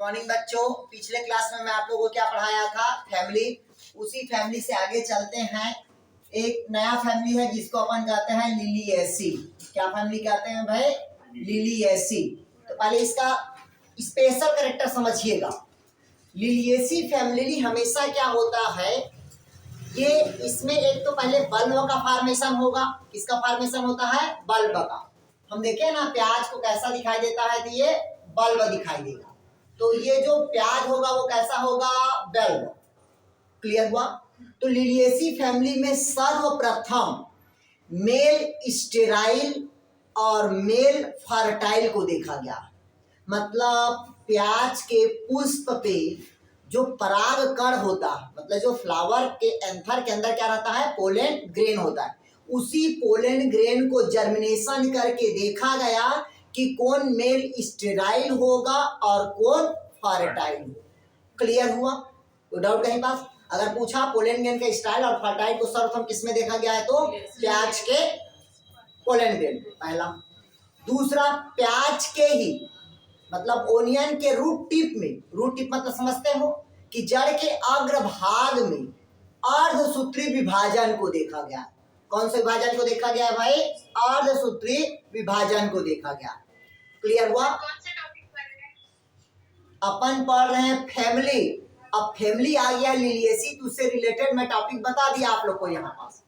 Morning बच्चों। पिछले class में मैं आप लोगों को क्या पढ़ाया था, फैमिली। उसी फैमिली से आगे चलते हैं। एक नया फैमिली है जिसको अपन कहते हैं लिलिएसी। क्या फैमिली कहते हैं भाई? लिलिएसी। तो पहले इसका स्पेशल कैरेक्टर समझिएगा। लिलिएसी फैमिली हमेशा क्या होता है, ये इसमें एक तो पहले बल्ब का फॉर्मेशन होगा। किसका फॉर्मेशन होता है? बल्ब का। हम देखें ना प्याज को कैसा दिखाई देता है, तो ये बल्ब दिखाई देगा। तो ये जो प्याज होगा वो कैसा होगा? बल्ब। क्लियर हुआ? तो लिलिएसी फैमिली में सर्वप्रथम मेल स्टेराइल और मेल फर्टाइल को देखा गया। मतलब प्याज के पुष्प पे जो पराग कण होता है, मतलब जो फ्लावर के एंथर के अंदर क्या रहता है? पोलन ग्रेन होता है। उसी पोलन ग्रेन को जर्मिनेशन करके देखा गया कि कौन मेल स्टेराइल होगा और कौन फर्टाइल होगा। क्लियर हुआ? तो डाउट कहीं पास? अगर पूछा पोलन ग्रेन का स्टाइल और फर्टाइल को सर्वप्रथम किसमें देखा गया है, तो प्याज के पोलन ग्रेन पहला। दूसरा, प्याज के ही मतलब ओनियन के रूट टिप में, रूट टिप मतलब समझते हो कि जड़ के अग्रभाग में अर्धसूत्री विभाजन को देखा गया। कौन से विभाजन को देखा गया है भाई? अर्धसूत्री विभाजन को देखा गया। क्लियर हुआ? अपन पढ़ रहे हैं फैमिली। अब फैमिली आ गया लिलिएसी, तो उससे रिलेटेड मैं टॉपिक बता दिया आप लोग को यहाँ पास।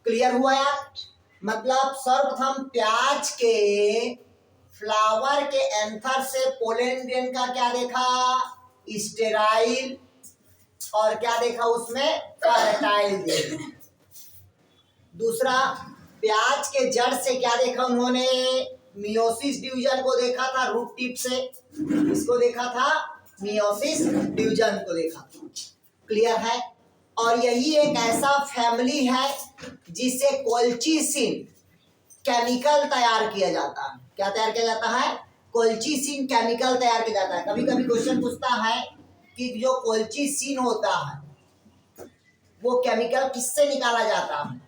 क्लियर हुआ यार? मतलब सर्वप्रथम प्याज के फ्लावर के एंथर से पोलन ग्रेन का क्या देखा? स्टेराइल। और क्या देखा उसमें? फर्टाइल देखा। दूसरा, प्याज के जड़ से क्या देखा उन्होंने? मियोसिस डिवीजन को देखा था। रूट टिप से इसको देखा था, मियोसिस डिवीजन को देखा था। क्लियर है? और यही एक ऐसा फैमिली है जिसे कोल्चिसिन केमिकल तैयार किया जाता है। क्या तैयार किया जाता है? कोल्चिसिन केमिकल तैयार किया जाता है। कभी कभी क्वेश्चन पूछता है कि जो कोल्चिसिन होता है वो केमिकल किससे निकाला जाता है?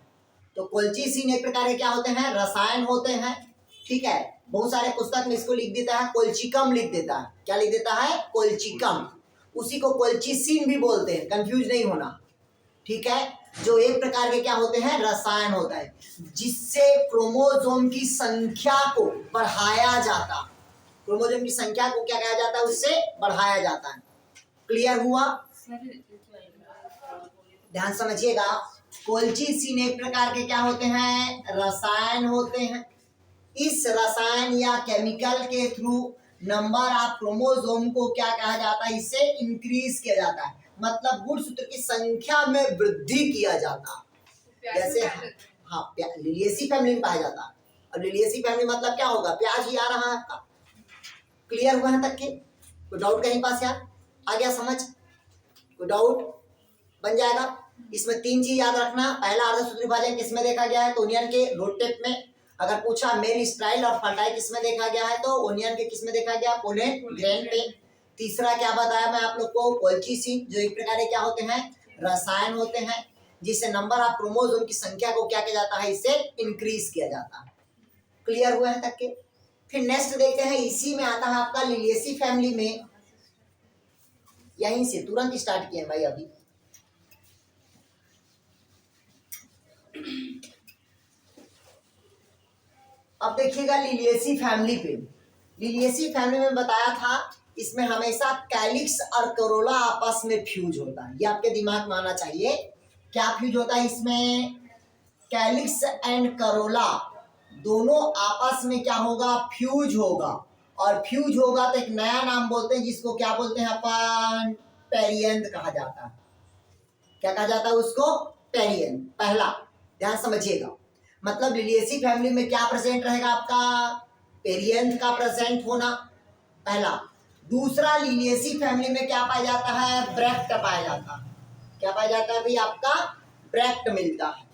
तो कोल्चिसिन एक प्रकार के क्या होते हैं? रसायन होते हैं। ठीक है, बहुत सारे पुस्तक में इसको लिख देता है कोल्चिकम लिख देता है। क्या लिख देता है? कोल्चिकम। उसी को कोल्चिसिन भी बोलते हैं, कंफ्यूज नहीं होना। ठीक है, जो एक प्रकार के क्या होते हैं? रसायन होता है जिससे क्रोमोसोम की संख्या को बढ़ाया जाता। क्रोमोसोम की संख्या को क्या कहा जाता है? उससे बढ़ाया जाता है। क्लियर हुआ? ध्यान समझिएगा। कोल्चिसिन एक प्रकार के क्या होते हैं? रसायन होते हैं। इस रसायन या केमिकल के थ्रू नंबर ऑफ क्रोमोसोम को क्या कहा जाता है? इससे इंक्रीज किया जाता है। मतलब गुणसूत्र की संख्या में वृद्धि किया जाता। जैसे हाँ, लिलिएसी फैमिली में पाया जाता है। और लिलिएसी फैमिली मतलब क्या होगा? प्याज ही आ रहा है आपका। क्लियर हुआ है तक के? कोई डाउट कहीं पास यार? आ गया समझ? कोई डाउट बन जाएगा? इसमें तीन चीज याद रखना। पहला, अर्धसूत्री विभाजन किसमें देखा गया है? तो ओनियन के रूट टिप में। अगर पूछा मेल स्टाइल और फर्टाइल किसमें देखा गया है, तो ओनियन के किसमें देखा गया? पोलन ग्रेन पे। तीसरा क्या बताया मैं आप लोग को? कोल्चिसिन, जो एक प्रकार के क्या होते हैं? रसायन होते हैं जिससे नंबर ऑफ क्रोमोसोम की संख्या को क्या किया जाता है? इससे इंक्रीज किया जाता है। क्लियर हुआ है तक के? फिर नेक्स्ट देखते हैं, इसी में आता है आपका लिलिएसी फैमिली में। यहीं से तुरंत स्टार्ट किए भाई अभी। अब देखिएगा लिलिएसी फैमिली पे। लिलिएसी फैमिली में बताया था इसमें हमेशा कैलिक्स और करोला आपस में फ्यूज होता है। ये आपके दिमाग में आना चाहिए। क्या फ्यूज होता है इसमें? कैलिक्स एंड करोला दोनों आपस में क्या होगा? फ्यूज होगा। और फ्यूज होगा तो एक नया नाम बोलते हैं जिसको क्या बोलते हैं अपन? पेरियंथ कहा जाता है। क्या कहा जाता है उसको? पेरियंथ। पहला ध्यान समझिएगा। मतलब लिलिएसी फैमिली में क्या प्रेजेंट रहेगा आपका? पेरियंथ का प्रेजेंट होना पहला। दूसरा, लिलिएसी फैमिली में क्या पाया जाता है? ब्रैक्ट पाया जाता है। क्या पाया जाता है भाई? आपका ब्रैक्ट मिलता है।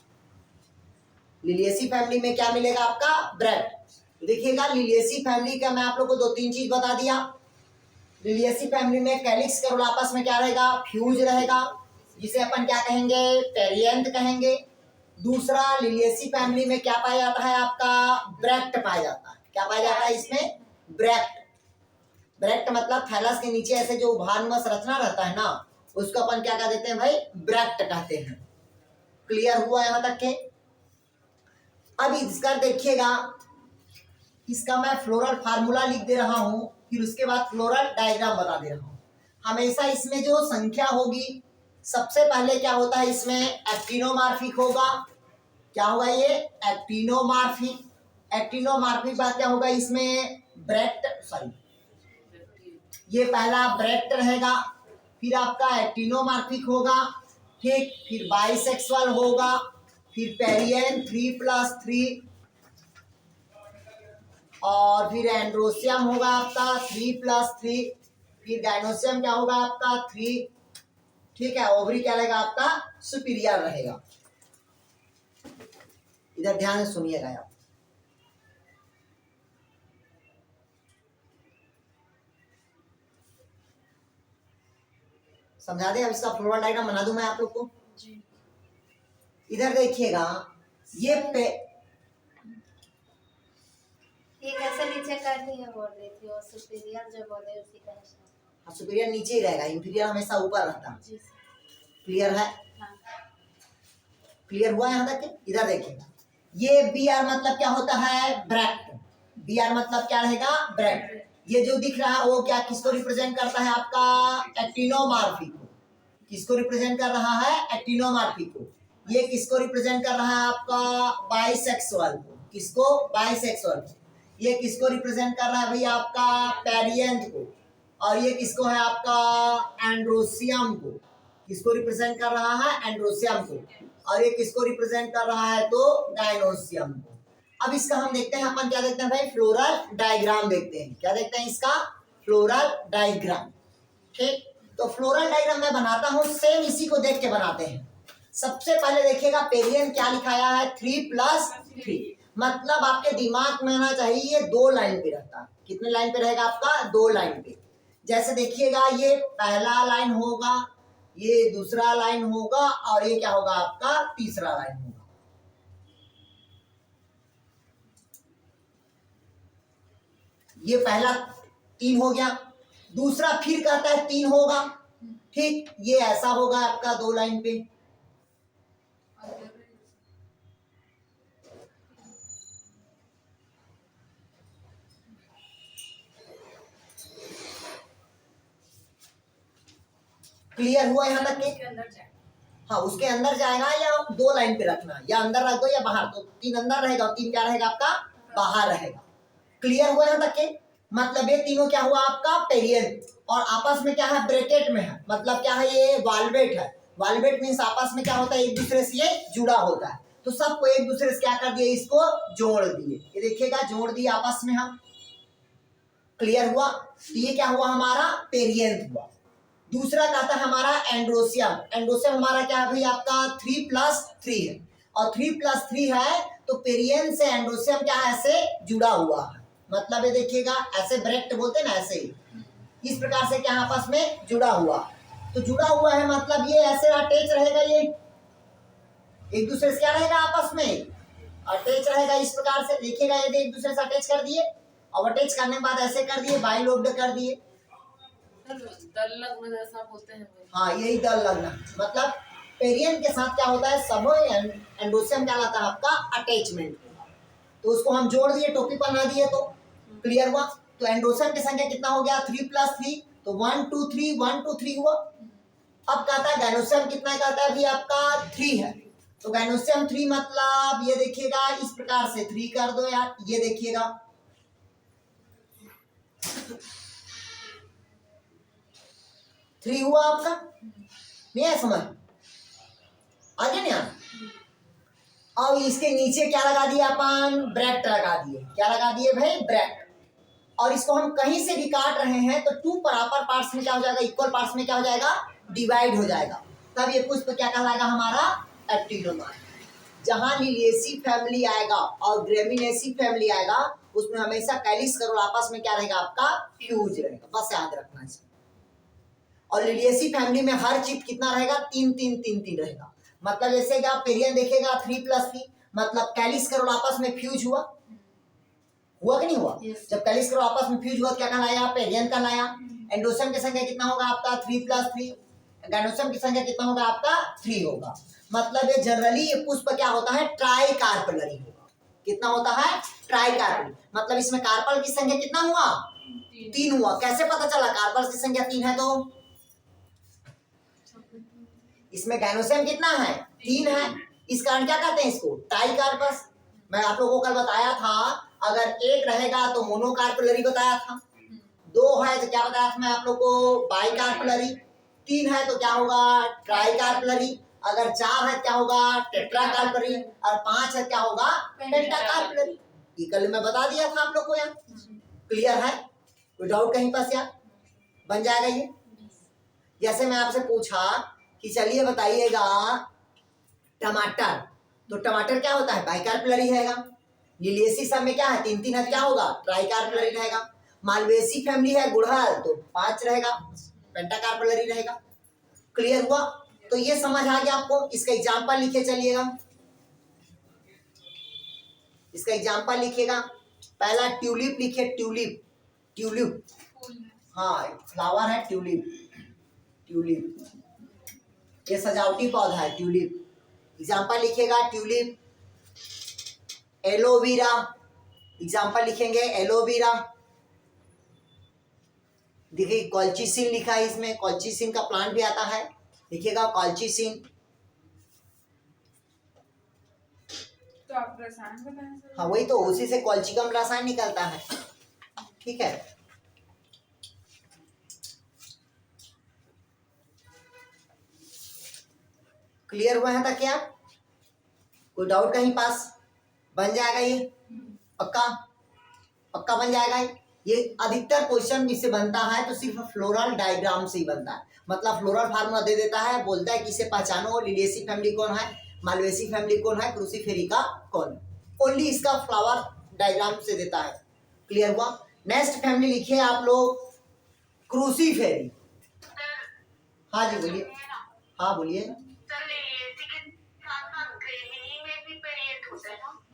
लिलिएसी फैमिली में क्या मिलेगा आपका? ब्रैक्ट। देखिएगा लिलिएसी फैमिली का मैं आप लोग को दो तीन चीज बता दिया। लिलिएसी फैमिली में कैलिक्स करोला आपस में क्या रहेगा? फ्यूज रहेगा, जिसे अपन क्या कहेंगे? पेरियंथ कहेंगे। दूसरा, लिलिएसी फैमिली में क्या पाया जाता है आपका? ब्रैक्ट पाया जाता है। क्या पाया जाता है इसमें? ब्रैक्ट। ब्रैक्ट मतलब थैलस के नीचे ऐसे जो उभारनुमा संरचना रहता है ना, उसको अपन क्या कह देते हैं भाई, ब्रैक्ट कहते हैं। क्लियर हुआ यहां तक के? अब इसका देखिएगा, इसका मैं फ्लोरल फार्मूला लिख दे रहा हूं, फिर उसके बाद फ्लोरल डायग्राम बता दे रहा हूं। हमेशा इसमें जो संख्या होगी, सबसे पहले क्या होता है, इसमें एक्टिनोमॉर्फिक होगा। क्या होगा ये? एक्टिनोमॉर्फिक। एक्टिनोमॉर्फिक बाद क्या होगा इसमें? ब्रैक्ट, सॉरी, ये पहला ब्रैक्ट रहेगा, फिर आपका एक्टिनोमॉर्फिक होगा, ठीक, फिर बाइसेक्सुअल होगा, फिर पेरियन 3+3, और फिर एंड्रोसियम होगा आपका 3+3, फिर गाइनोसियम क्या होगा आपका 3, ठीक है। ओवरी क्या रहेगा आपका? सुपीरियर रहेगा। इधर ध्यान से सुनिएगा आप। समझा दे? अब इसका फ्लोरल डायग्राम बना दूं मैं आप लोग को जी। इधर देखिएगा, ये कैसे नीचे कर दी है बोल रही थी, और सुपीरियर जो बोले उसी का हिसाब। हाँ, सुपीरियर नीचे ही रहेगा, इंफीरियर हमेशा ऊपर रहता है। क्लियर है? हाँ। क्लियर हुआ यहाँ तक? इधर देखिएगा, ये बी आर मतलब क्या होता है? ब्रैक्ट। बी आर मतलब क्या रहेगा? ब्रैक्ट। ये जो दिख रहा है वो क्या, किसको रिप्रेजेंट करता है? आपका एक्टिनोमॉर्फिक को। किसको रिप्रेजेंट कर रहा है? एक्टिनोमॉर्फिक को। ये किसको रिप्रेजेंट कर रहा है? आपका बाइसेक्सुअल को। किसको? बाइसेक्सुअल को। ये किसको रिप्रेजेंट कर रहा है भाई? आपका पेरियंथ को। और ये किसको है? आपका एंड्रोसियम को। किसको रिप्रेजेंट कर रहा है? एंड्रोसियम को। और ये किसको रिप्रेजेंट कर रहा है? तो गाइनोसियम को। अब इसका हम देखते हैं, अपन क्या देखते हैं भाई? फ्लोरल डायग्राम देखते हैं। क्या देखते हैं? इसका फ्लोरल डायग्राम। ठीक, तो फ्लोरल डायग्राम मैं बनाता हूं, सेम इसी को देख के बनाते हैं। सबसे पहले देखिएगा, पेरियन क्या लिखाया है? 3+3। मतलब आपके दिमाग में आना चाहिए, ये 2 लाइन पे रहता है। कितने लाइन पे रहेगा आपका? 2 लाइन पे। जैसे देखिएगा, ये पहला लाइन होगा, ये दूसरा लाइन होगा, और ये क्या होगा आपका? तीसरा लाइन होगा। ये पहला 3 हो गया, दूसरा फिर कहता है 3 होगा, ठीक, ये ऐसा होगा आपका 2 लाइन पे। क्लियर हुआ यहाँ तक के? हाँ, उसके अंदर जाएगा, या 2 लाइन पे रखना, या अंदर रख दो या बाहर। तो 3 अंदर रहेगा और 3 क्या रहेगा आपका? बाहर रहेगा। क्लियर हुआ यहाँ तक के? मतलब ये तीनों क्या हुआ आपका? पेरियन। और आपस में क्या है? ब्रैकेट में है। मतलब क्या है? ये वाल्वेट है। वाल्वेट मीन्स आपस में क्या होता है? एक दूसरे से ये जुड़ा होता है। तो सबको एक दूसरे से क्या कर दिए? इसको जोड़ दिए। ये देखिएगा, जोड़ दिए आपस में हम। क्लियर हुआ? तो ये क्या हुआ हमारा? पेरियंथ हुआ। दूसरा कहता है हमारा एंड्रोसियम। एंड्रोसियम हमारा क्या है भाई? आपका 3+3 है, और 3+3 है तो पेरियन से एंड्रोसियम क्या है? ऐसे जुड़ा हुआ है। मतलब ये देखिएगा, ऐसे ब्रैक्ट बोलते हैं ना, ऐसे ही इस प्रकार से क्या आपस में जुड़ा हुआ। तो जुड़ा हुआ है मतलब ये ऐसे अटैच रहेगा, ये एक दूसरे से क्या रहेगा? आपस में अटैच रहेगा। इस प्रकार से देखिएगा, यदि एक दूसरे से अटैच कर दिए, और अटैच करने के बाद ऐसे कर दिए, बाइलोब्ड कर दिए, दल लगना जैसा बोलते हैं। हाँ, यही दल लगना। मतलब पेरियन के साथ क्या होता है? सब एंडोसियम क्या लाता है आपका? अटैचमेंट। तो उसको हम जोड़ दिए, टोपी पहना दिए, तो क्लियर हुआ। तो एंडोसियम की संख्या कितना हो गया? 3+3, तो 1 2 3 1 2 3 हुआ। अब कहता है गाइनोसियम कितना कहता है? अभी आपका 3 है, तो गाइनोसियम 3 मतलब ये देखिएगा, इस प्रकार से 3 कर दो यार। ये देखिएगा, थ्री हुआ आपका। नहीं है समझ? आगे नहीं आ? अब इसके नीचे क्या लगा दिया अपन? ब्रैकेट लगा दिए। क्या लगा दिए भाई? ब्रैकेट। और इसको हम कहीं से भी काट रहे हैं तो 2 बराबर पार्ट्स में क्या हो जाएगा? इक्वल पार्ट्स में क्या हो जाएगा? डिवाइड हो जाएगा। तब ये पुष्प क्या कहलाएगा हमारा? एक्टिनोमॉर्फिक। जहां लिलिएसी फैमिली आएगा और ग्रेमिनेसी फैमिली आएगा, उसमें हमेशा कैलिस करोल आपस में क्या रहेगा आपका? फ्यूज रहेगा। बस याद रखना इसको। और लिलिएसी फैमिली में हर चिप कितना रहेगा? 3 3 3 3 रहेगा। मतलब जैसे कि आप पेरियन देखेगा 3+3, मतलब कैलिस करोल आपस में फ्यूज हुआ। हुआ कि नहीं हुआ? Yes. जब कैलिक्स करो आपस में फ्यूज हुआ तो क्या कहलाया? पेरियन कहलाया। एंडोसम की संख्या कितना होगा आपका? 3+3। गाइनोसम की संख्या कितना होगा आपका? 3 होगा। मतलब ये जनरली ये पुष्प क्या होता है? ट्राई कार्पेलरी होगा। कितना होता है? Try carpel. मतलब इसमें कार्पल की संख्या कितना हुआ? 3 हुआ। कैसे पता चला कार्पल की संख्या 3 है? तो इसमें गाइनोसम कितना है? 3 है। इस कारण क्या कहते हैं इसको? Tricarpous. मैं आप लोगों को कल बताया था, अगर एक रहेगा तो मोनोकार्पेलरी बताया था, 2 है तो क्या बताया था मैं आप लोग को? बाइकार्पेलरी। 3 है तो क्या होगा? ट्राइकार्पेलरी। अगर 4 है क्या होगा? टेट्राकार्पेलरी। और 5 है क्या होगा? पेंटाकार्पेलरी। ये कल मैं बता दिया था आप लोग को। यार क्लियर है? कोई डाउट कहीं पास? यार बन जाएगा ये। जैसे मैं आपसे पूछा कि चलिए बताइएगा टमाटर, तो टमाटर क्या होता है? बाइकार्पेलरी रहेगा। लिलिएसी सब में क्या है? 3 है, क्या होगा? ट्राइकार्पेलरी रहेगा। मालवेसी फैमिली है गुड़हल, तो 5 रहेगा, पेंटाकार्पेलरी रहेगा। क्लियर हुआ? तो ये समझ आ गया आपको। इसका एग्जांपल लिखे चलिएगा। इसका एग्जांपल लिखिएगा। पहला ट्यूलिप लिखिए। ट्यूलिप, ट्यूलिप, हाँ फ्लावर है ट्यूलिप। ट्यूलिप ये सजावटी पौधा है ट्यूलिप। एग्जांपल लिखिएगा ट्यूलिप। एलोवेरा, एग्जांपल लिखेंगे एलोवेरा। देखिए कॉल्चिसिन लिखा है इसमें, कॉल्चिसिन का प्लांट भी आता है, लिखिएगा कॉल्चिसिन। तो आप रसायन बताएं सर। हाँ वही तो, उसी से कॉल्चिकम रसायन निकलता है। ठीक है, क्लियर हुआ है था क्या? कोई डाउट कहीं पास? बन जाएगा ये पक्का? पक्का बन जाएगा ये। अधिकतर क्वेश्चन इससे बनता है तो सिर्फ फ्लोरल डायग्राम से ही बनता है। मतलब फ्लोरल फार्मूला दे देता है, बोलता है कि इसे पहचानो, लिलिएसी फैमिली कौन है, मालवेसी फैमिली कौन है, क्रूसीफेरिका कौन है। ओनली इसका फ्लावर डायग्राम से देता है। क्लियर हुआ? नेक्स्ट फैमिली लिखिए आप लोग क्रूसीफेरी। हाँ जी बोलिए। हाँ बोलिए।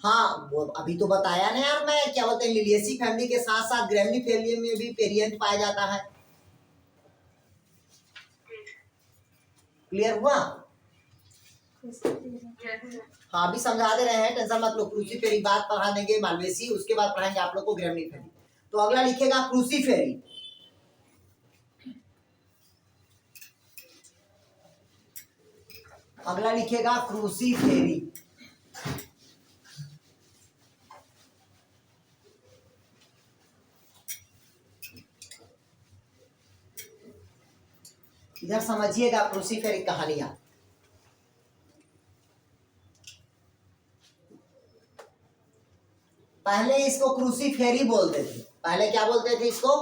हाँ वो अभी तो बताया ना यार मैं, क्या बोलते हैं, लिलिएसी फैमिली के साथ साथ ग्रेमिनीफेलियम में भी पेरियंट पाया जाता है। क्लियर हुआ? हाँ अभी समझा दे रहे हैं, टेंशन मत लो। क्रूसीफेरी बात पढ़ा देंगे, मालवेसी, उसके बाद पढ़ाएंगे आप लोग को ग्रेमिनीफेरी। तो अगला लिखेगा क्रूसीफेरी। अगला लिखेगा क्रूसीफेरी। इधर समझिएगा क्रूसीफेरी कहानियां। पहले इसको क्रूसीफेरी बोलते थे। पहले क्या बोलते थे इसको?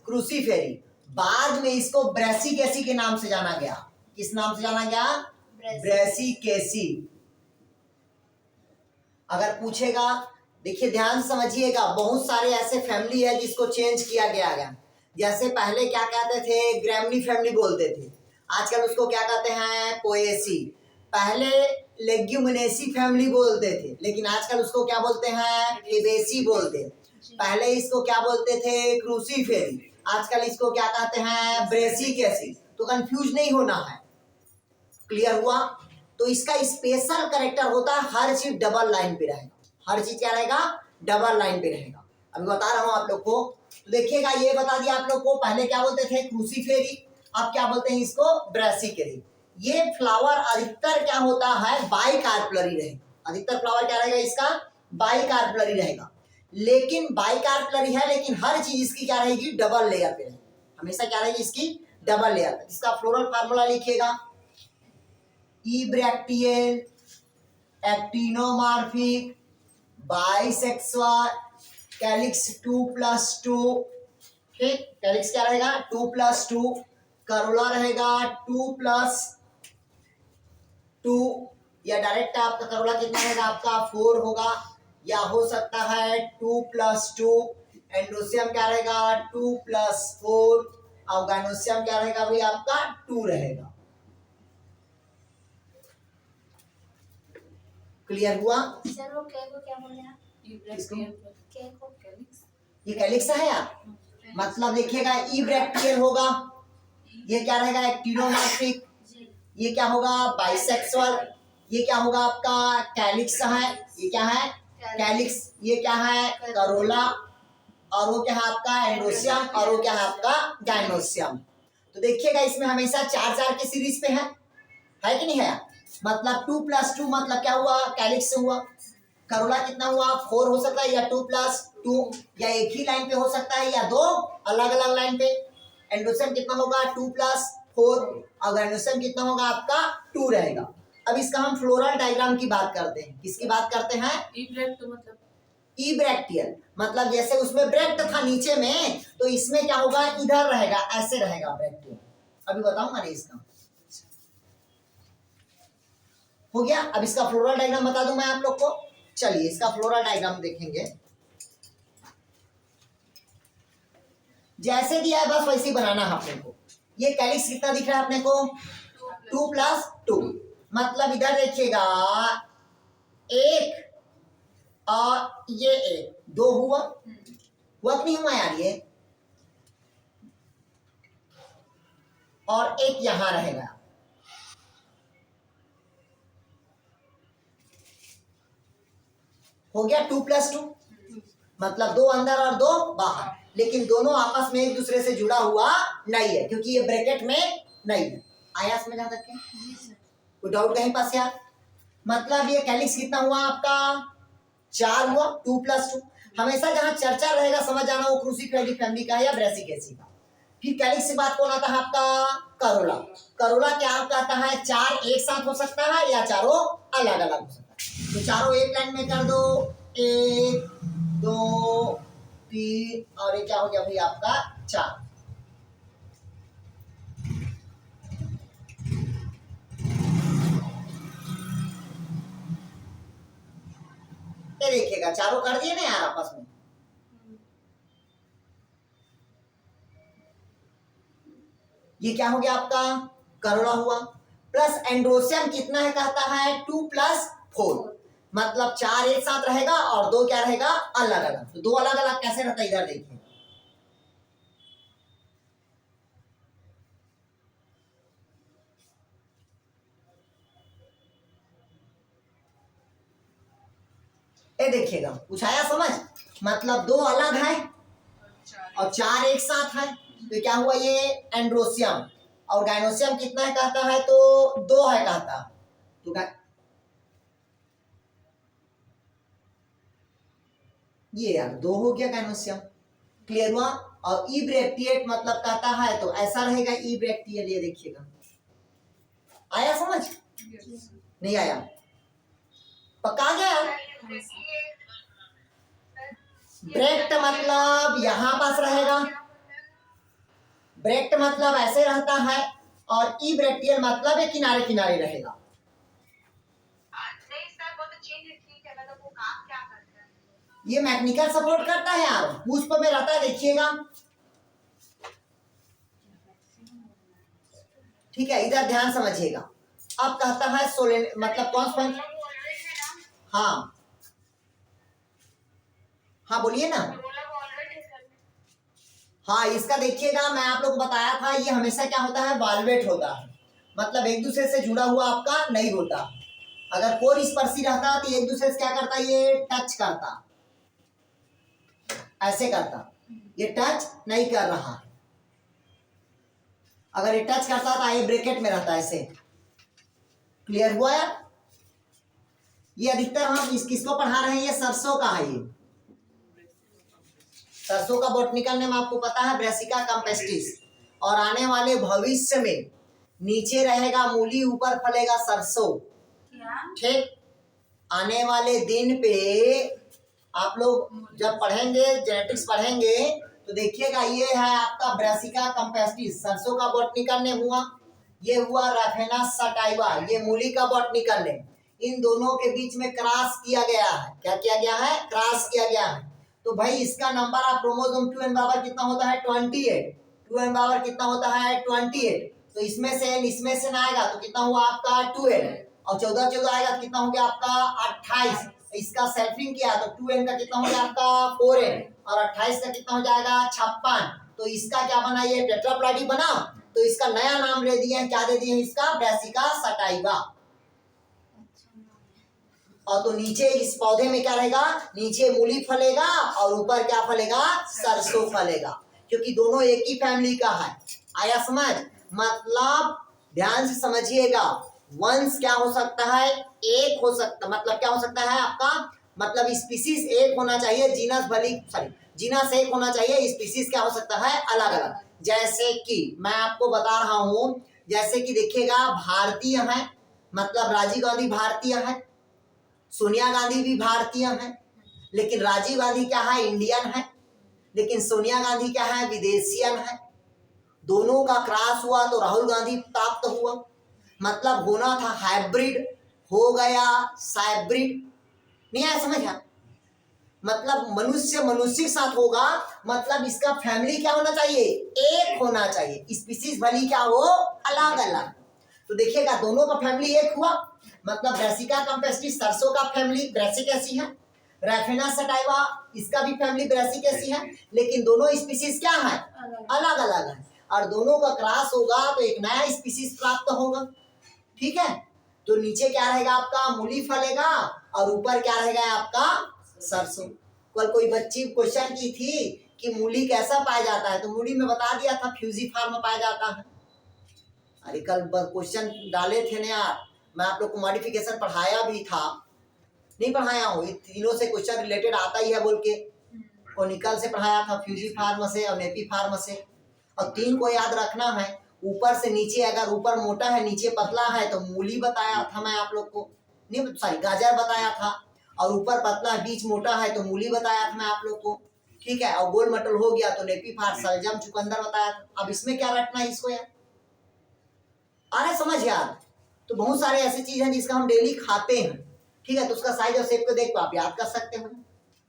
क्रूसीफेरी। बाद में इसको ब्रेसिकेसी के नाम से जाना गया। किस नाम से जाना गया? ब्रेसिकेसी। अगर पूछेगा, देखिए ध्यान समझिएगा, बहुत सारे ऐसे फैमिली है जिसको चेंज किया गया। जैसे पहले क्या कहते थे? ग्रेमनी फैमिली बोलते थे, आजकल उसको क्या कहते हैं? पोएसी। पहले लेग्यूमिनेसी फैमिली बोलते थे, लेकिन आजकल उसको क्या बोलते हैं? फेबेसी बोलते हैं। पहले इसको क्या बोलते थे? क्रूसीफेरी। आजकल इसको क्या कहते हैं? ब्रेसिकेसी। तो कंफ्यूज नहीं होना है। क्लियर हुआ? तो इसका स्पेशल कैरेक्टर होता है, हर चीज डबल लाइन पे रहेगा। हर चीज क्या रहेगा? डबल लाइन पे रहेगा। अभी बता रहा हूं आप लोग को। तो देखिएगा, ये बता दिया आप लोग को, पहले क्या बोलते थे? क्रूसीफेरी। अब क्या बोलते हैं इसको? ब्रेसिकेरी। ये फ्लावर अधिकतर क्या होता है? बाइकार्पेलरी रहेगा। अधिकतर फ्लावर क्या रहेगा इसका? बाइकार्पेलरी रहेगा। लेकिन बाइकार्पेलरी है, लेकिन हर चीज इसकी क्या रहेगी? डबल लेयर पे रहेगी। हमेशा क्या रहेगी इसकी? डबल लेयर पे। इसका फ्लोरल फार्मूला लिखिएगा। इब्रैक्टियल, एक्टिनोमॉर्फिक, बाइसेक्सुअल, कैलिक्स 2+2। ठीक, कैलिक्स क्या रहेगा? 2+2। करोला रहेगा 2+2, या डायरेक्ट आपका करोला कितना रहेगा? आपका 4 होगा, या हो सकता है 2+2। एंडोसियम क्या रहेगा? 2+4। और गाइनोसियम क्या रहेगा भाई? आपका 2 रहेगा। क्लियर हुआ? सर वो क्या बोले आप? इब्रैक्टियल। क्या को कैलिक्स। ये कैलिक्स है यार, मतलब देखिएगा इब्रैक्टियल होगा, ये क्या रहेगा एक्टिनोमॉर्फिक, ये क्या होगा बाइसेक्सुअल, ये क्या होगा आपका कैलिक्स है, ये क्या है कैलिक्स, ये क्या है करोला, और वो क्या है आपका एंड्रोसियम, और वो क्या है आपका गाइनोसियम। तो देखिएगा इसमें हमेशा 4-4 की सीरीज पे है कि नहीं है, मतलब 2+2 मतलब क्या हुआ कैलिक्स से हुआ, करोला कितना हुआ 4 हो सकता है, या 2+2, या एक ही लाइन पे हो सकता है, या दो अलग अलग लाइन पे। एंडोसियम कितना होगा 2+4, और गाइनोसियम कितना होगा आपका 2 रहेगा। अब इसका हम फ्लोरल डायग्राम की बात करते हैं, किसकी बात करते हैं इब्रेक्ट मतलब इब्रैक्टियल, मतलब जैसे उसमें ब्रैक्ट था नीचे में, तो इसमें क्या होगा इधर रहेगा, ऐसे रहेगा ब्रैक्टियल। अभी बताऊंगा नहीं इसका हो गया। अब इसका फ्लोरल डायग्राम बता दूं मैं आप लोग को, चलिए इसका फ्लोरल डायग्राम देखेंगे। जैसे दिया है बस वैसे ही बनाना है अपने को। ये कैलिक्स कितना दिख रहा है अपने को 2+2, मतलब इधर देखिएगा एक और ये एक, 2 हुआ कि नहीं हुआ यार ये, और एक यहां रहेगा, हो गया 2+2, मतलब 2 अंदर और 2 बाहर, लेकिन दोनों आपस में एक दूसरे से जुड़ा हुआ नहीं है क्योंकि ये ब्रैकेट में नहीं है। आया समझ आ तक कोई डाउट कहीं पास यार, मतलब ये कैलिक्स कितना हुआ आपका 4 हुआ 2+2। हमेशा जहां चर्चा रहेगा समझ जाना वो क्रूसीफेराइडी फैमिली का है या ब्रेसिकेसी का। फिर कैलिक्स से बात कौन आता है आपका करोला। करोला क्या कहता है 4 एक साथ हो सकता है या चारों अलग अलग हो सकता है, तो चारों एक लाइन में कर दो 1 2 3 और ये क्या हो गया भाई आपका 4। ये देखिएगा चारों कर दिए ना यार आपस में। ये क्या हो गया आपका करोला हुआ, प्लस एंड्रोसियम कितना है कहता है 2+4, मतलब 4 एक साथ रहेगा और 2 क्या रहेगा अलग अलग। तो 2 अलग अलग कैसे रहता है इधर देखिए, ये देखिएगा कुछ आया समझ, मतलब 2 अलग है और 4 एक साथ है, तो क्या हुआ ये एंड्रोसियम, और गाइनोसियम कितना है कहता है तो 2 है कहता, तो ये यार 2 हो गया गाइनोसियम, क्लियर हुआ। और इब्रैक्टिएट मतलब कहता है तो ऐसा रहेगा इब्रैक्टियल, ये देखिएगा आया समझ नहीं आया पक्का गया। ब्रेक्ट मतलब यहां पास रहेगा, ब्रेक्ट मतलब ऐसे रहता है, और इब्रैक्टियल मतलब ये किनारे किनारे रहेगा। ये मैकेनिकल सपोर्ट करता है यार, पुष्प में रहता है देखिएगा, ठीक है इधर ध्यान समझिएगा। अब कहता है सोलेन मतलब कौन सा, हाँ हाँ बोलिए ना। हाँ इसका देखिएगा मैं आप लोग को बताया था, ये हमेशा क्या होता है वाल्वेट होता है, मतलब एक दूसरे से जुड़ा हुआ आपका नहीं होता। अगर कोर स्पर्शी रहता तो एक दूसरे से क्या करता, ये टच करता, ऐसे करता, ये टच नहीं कर रहा है। अगर ये टच करता तो ये ब्रैकेट में रहता ऐसे, क्लियर हुआ यार। ये अधिकतर हम किसको पढ़ा रहे हैं, ये सरसों का है, ये सरसों का बॉटनिकल नेम आपको पता है ब्रेसिका कैम्पेस्टिस, और आने वाले भविष्य में नीचे रहेगा मूली ऊपर फलेगा सरसों, ठीक। आने वाले दिन पे आप लोग जब पढ़ेंगे जेनेटिक्स पढ़ेंगे तो देखिएगा ये है आपका ब्रेसिका कैम्पेस्टिस, सरसों का बॉटनिकल नेम हुआ, ये हुआ राफेना सटाइवा, ये मूली का बॉटनिकल नेम। इन दोनों के बीच में क्रॉस किया गया है, क्या किया गया है क्रॉस किया गया है। तो भाई इसका number of chromosome 2n power कितना होता है 28, 2n पावर कितना होता है 28, तो इसमें से न आएगा तो कितना हुआ आपका 12, और 14 आएगा तो कितना हो गया आपका 28, इसका सेल्फिंग किया तो 2n का कितना हो गया आपका 4n, और 28 का कितना हो जाएगा 56। तो इसका क्या बना, ये टेट्राप्लाइडी बना। तो इसका नया नाम दे दिए, क्या दे दिए इसका, ब्रासिका सटाइवा। और तो नीचे इस पौधे में क्या रहेगा, नीचे मूली फलेगा और ऊपर क्या फलेगा, सरसों फलेगा, क्योंकि दोनों एक ही फैमिली का है। आया समझ? मतलब ध्यान से समझिएगा, वंश क्या हो सकता है, एक हो सकता, मतलब क्या हो सकता है आपका, मतलब स्पीसीज एक होना चाहिए, जीनस भली सॉरी जीनस एक होना चाहिए, स्पीसीज क्या हो सकता है अलग अलग। जैसे कि मैं आपको बता रहा हूं, जैसे कि देखिएगा भारतीय है, मतलब राजीव गांधी भारतीय है, सोनिया गांधी भी भारतीय है, लेकिन राजीव गांधी क्या है, इंडियन है, लेकिन सोनिया गांधी क्या है, विदेशियन है। दोनों का क्रॉस हुआ तो राहुल गांधी प्राप्त हुआ, मतलब होना था हाइब्रिड, हो गया साइब्रिड। नहीं आया समझ? मतलब मनुष्य मनुष्य के साथ होगा, मतलब इसका फैमिली क्या होना चाहिए, एक होना चाहिए, स्पीसीज भली क्या हो अलग अलग। तो देखिएगा दोनों का फैमिली एक हुआ, मतलब ब्रासिका कैम्पेस्ट्री सरसों का फैमिली ब्रासिकेसी है, रैफिना सटाइवा इसका भी फैमिली ब्रासिकेसी है, लेकिन दोनों स्पीसीज क्या है, अलग अलग है, और दोनों का क्रॉस होगा तो एक नया स्पीसीज प्राप्त होगा। ठीक है, तो नीचे क्या रहेगा आपका, मूली फलेगा, और ऊपर क्या रहेगा आपका सरसों। कल कोई बच्ची क्वेश्चन की थी कि मूली कैसा पाया जाता है, तो मूली में बता दिया था फ्यूजीफार्म में पाया जाता है। अरे कल क्वेश्चन डाले थे ना यार, मैं आप लोग को मॉडिफिकेशन पढ़ाया भी था, नहीं पढ़ाया हूँ, तीनों से क्वेश्चन रिलेटेड आता ही है बोल के, कोनिकल से पढ़ाया था, फ्यूजीफार्म से और नेपीफार्म से। और तीन को याद रखना है, ऊपर से नीचे, अगर ऊपर मोटा है नीचे पतला है तो मूली बताया था मैं आप लोग को, नहीं सॉरी गाजर बताया था, और ऊपर पतला बीच मोटा है तो मूली बताया था मैं आप लोग को। ठीक है, और गोल मटोल हो गया तो नेपीफार सलजम चुकंदर बताया था। अब इसमें क्या रखना है इसको यार, आ रहा समझ यार? तो बहुत सारे ऐसी चीज हैं जिसका हम डेली खाते हैं। ठीक है, तो उसका साइज और शेप को देख आप याद कर सकते हो।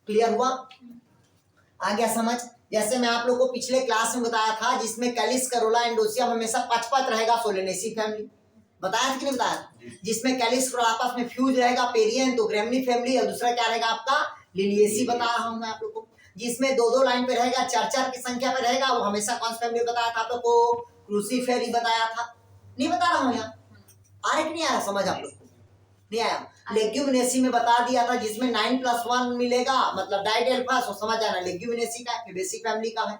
क्लियर हुआ? आ गया समझ? जैसे मैं आप लोग को पिछले क्लास में बताया था, जिसमें कैलिस करोला एंडोसियम हमेशा पचपत रहेगा, सोलेनेसी फैमिली बताया था कि नहीं बताया? जिसमें कैलिस करोला आपस में फ्यूज रहेगा, पेरियन तो ग्रेमनी फैमिली, और दूसरा क्या रहेगा आपका लिलिएसी बता रहा हूं मैं आप लोग को। जिसमें दो दो लाइन पे रहेगा, चार चार की संख्या पे रहेगा, वो हमेशा कौन सा फैमिली बताया था आप लोग को, क्रूसीफेरी बताया था। नहीं बता रहा हूँ यहाँ, आ रहा कि नहीं आ रहा समझ आप लोग को? नहीं आया? लेग्यूमिनेसी में बता दिया था, जिसमें 9+1 मिलेगा, मतलब डाइडेल्फा, सो समझ आना लेग्यूमिनेसी का है, बेसिक फैमिली का है।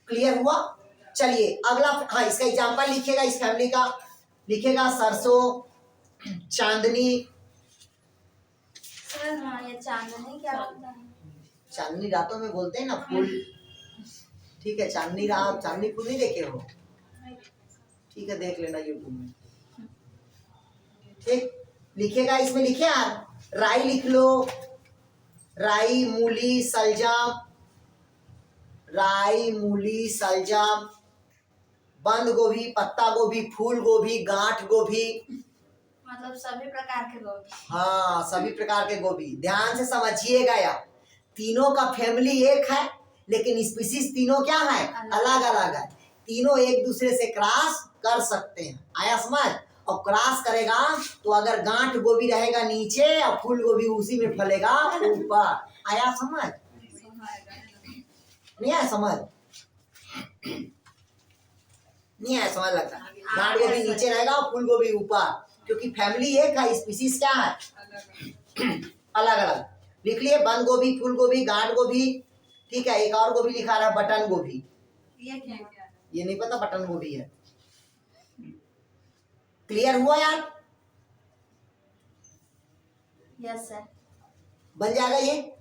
क्लियर हुआ? चलिए अगला, हाँ इसका एग्जांपल लिखिएगा, इस फैमिली का लिखिएगा, सरसों, चांदनी। सर हाँ, ये चांदनी क्या होता है? चांदनी रातों में बोलते हैं ना फूल। ठीक है, चांदनी रात, चांदनी फूल नहीं देखे हो? ठीक है, देख लेना यूट्यूब में। ठीक, लिखेगा इसमें, लिखे यार, राई लिख लो, राई मूली सलजम, राई मूली सलजम, बंद गोभी, पत्ता गोभी, फूल गोभी, गांठ गोभी, मतलब सभी प्रकार के गोभी। हाँ सभी प्रकार के गोभी। ध्यान से समझिएगा यार, तीनों का फैमिली एक है, लेकिन स्पीसीज तीनों क्या है, अलग अलग है। तीनों एक दूसरे से क्रॉस कर सकते हैं। आया समझ? और क्रॉस करेगा तो अगर गांठ गोभी रहेगा नीचे और फूल गोभी उसी में फलेगा ऊपर। आया समझ? नहीं आया समझ? नहीं आया समझ? लगता गांठ गोभी नीचे रहेगा और फूल गोभी ऊपर, क्योंकि फैमिली एक है, स्पीसीज क्या है अलग अलग। लिख लिए, बंद गोभी, फूल गोभी, गांठ गोभी। ठीक है, एक और गोभी लिखा रहा है, बटन गोभी। ये क्या है? ये नहीं पता बटन गोभी है। क्लियर हुआ यार? Yes sir. बन जाएगा ये।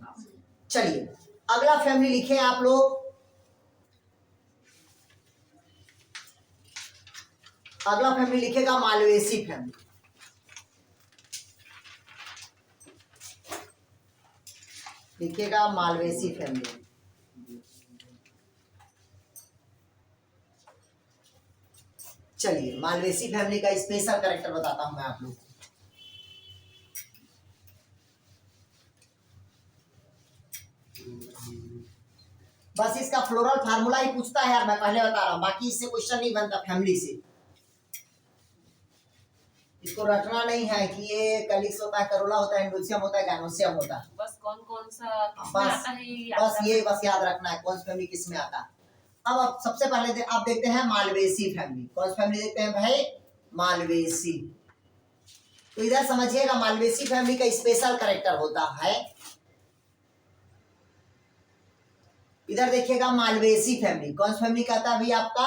चलिए अगला फैमिली लिखे आप लोग, अगला फैमिली लिखेगा मालवेसी फैमिली। लिखेगा मालवेसी फैमिली। चलिए मालवेसी फैमिली का स्पेशल कैरेक्टर बताता हूं मैं आप लोग को। बस इसका फ्लोरल फार्मूला ही पूछता है यार, मैं पहले बता रहा हूं, बाकी इससे क्वेश्चन नहीं बनता फैमिली से। इसको रटना नहीं है कि ये कैलिक्स होता है, करोला होता है, इंडोसियम होता है, गैनोसियम होता है। बस कौन कौन सा किसमें बस आता है ये बस ये बस याद रखना है कौन सी फैमिली किस में आता है। अब आप सबसे पहले आप देखते हैं मालवेसी फैमिली। कौन सी फैमिली देखते हैं भाई? मालवेसी। तो इधर समझिएगा मालवेसी फैमिली का स्पेशल कैरेक्टर होता है। इधर देखिएगा मालवेसी फैमिली। कौन सी फैमिली कहता है अभी आपका?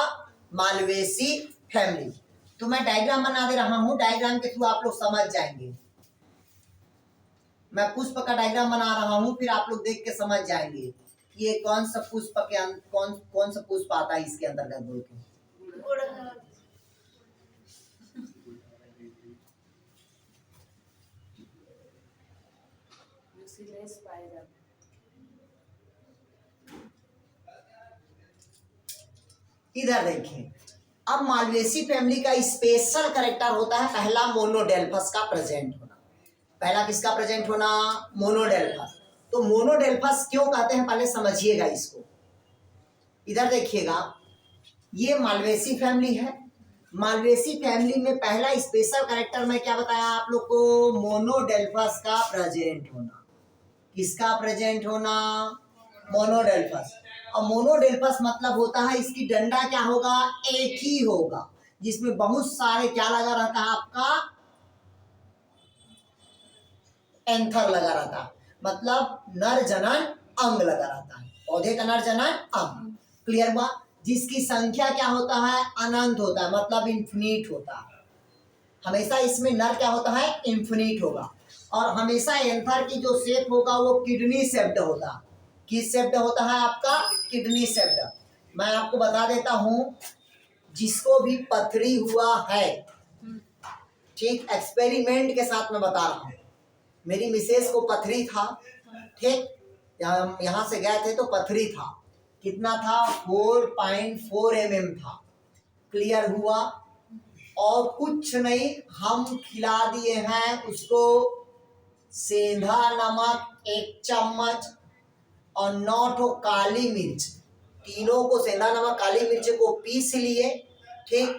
Malvaceae family. तो मैं डायग्राम बना दे रहा हूं, डायग्राम के थ्रू आप लोग समझ जाएंगे। मैं पुष्प का डायग्राम बना रहा हूं, फिर आप लोग देख के समझ जाएंगे कि ये कौन सा पुष्प के कौन सा पुष्प आता है इसके अंतर्गत बोल के। म्यूसिलेस पाए जाते हैं। इधर देखिए, अब मालवेसी फैमिली का स्पेशल कैरेक्टर होता है पहला मोनोडेल्फस का प्रेजेंट होना। पहला किसका प्रेजेंट होना? मोनोडेल्फस। तो मोनोडेल्फस क्यों कहते हैं पहले समझिएगा इसको। इधर देखिएगा, ये मालवेसी फैमिली है। मालवेसी फैमिली में पहला स्पेशल कैरेक्टर मैं क्या बताया आप लोग को? मोनोडेल्फस का प्रेजेंट होना। किसका प्रेजेंट होना? मोनोडेल्फस। और मोनोडेल्फस मतलब होता है इसकी डंडा क्या होगा? एक ही होगा, जिसमें बहुत सारे क्या लगा रहता है आपका? एंथर लगा रहता है, मतलब नर जनन अंग लगा रहता है। पौधे का नर जनन अंग। क्लियर हुआ? जिसकी संख्या क्या होता है? अनंत होता है, मतलब इन्फिनिट होता है। हमेशा इसमें नर क्या होता है? इन्फिनिट होगा। और हमेशा एंथर की जो शेप होगा वो किडनी शेप्ड होता है। किस शेप्ड होता है आपका? Kidney shaped. मैं आपको बता देता हूं, जिसको भी पथरी हुआ है, ठीक, एक्सपेरिमेंट के साथ मैं बता रहा हूं। मेरी मिसेस को पथरी था, ठीक, यहाँ से गए थे तो पथरी था। कितना था? 4.4 mm था। क्लियर हुआ? और कुछ नहीं, हम खिला दिए हैं उसको सेंधा नमक 1 चम्मच और 9 ठो काली मिर्च। तीनों को सेंधा नमक काली मिर्च को पीस लिए, ठीक,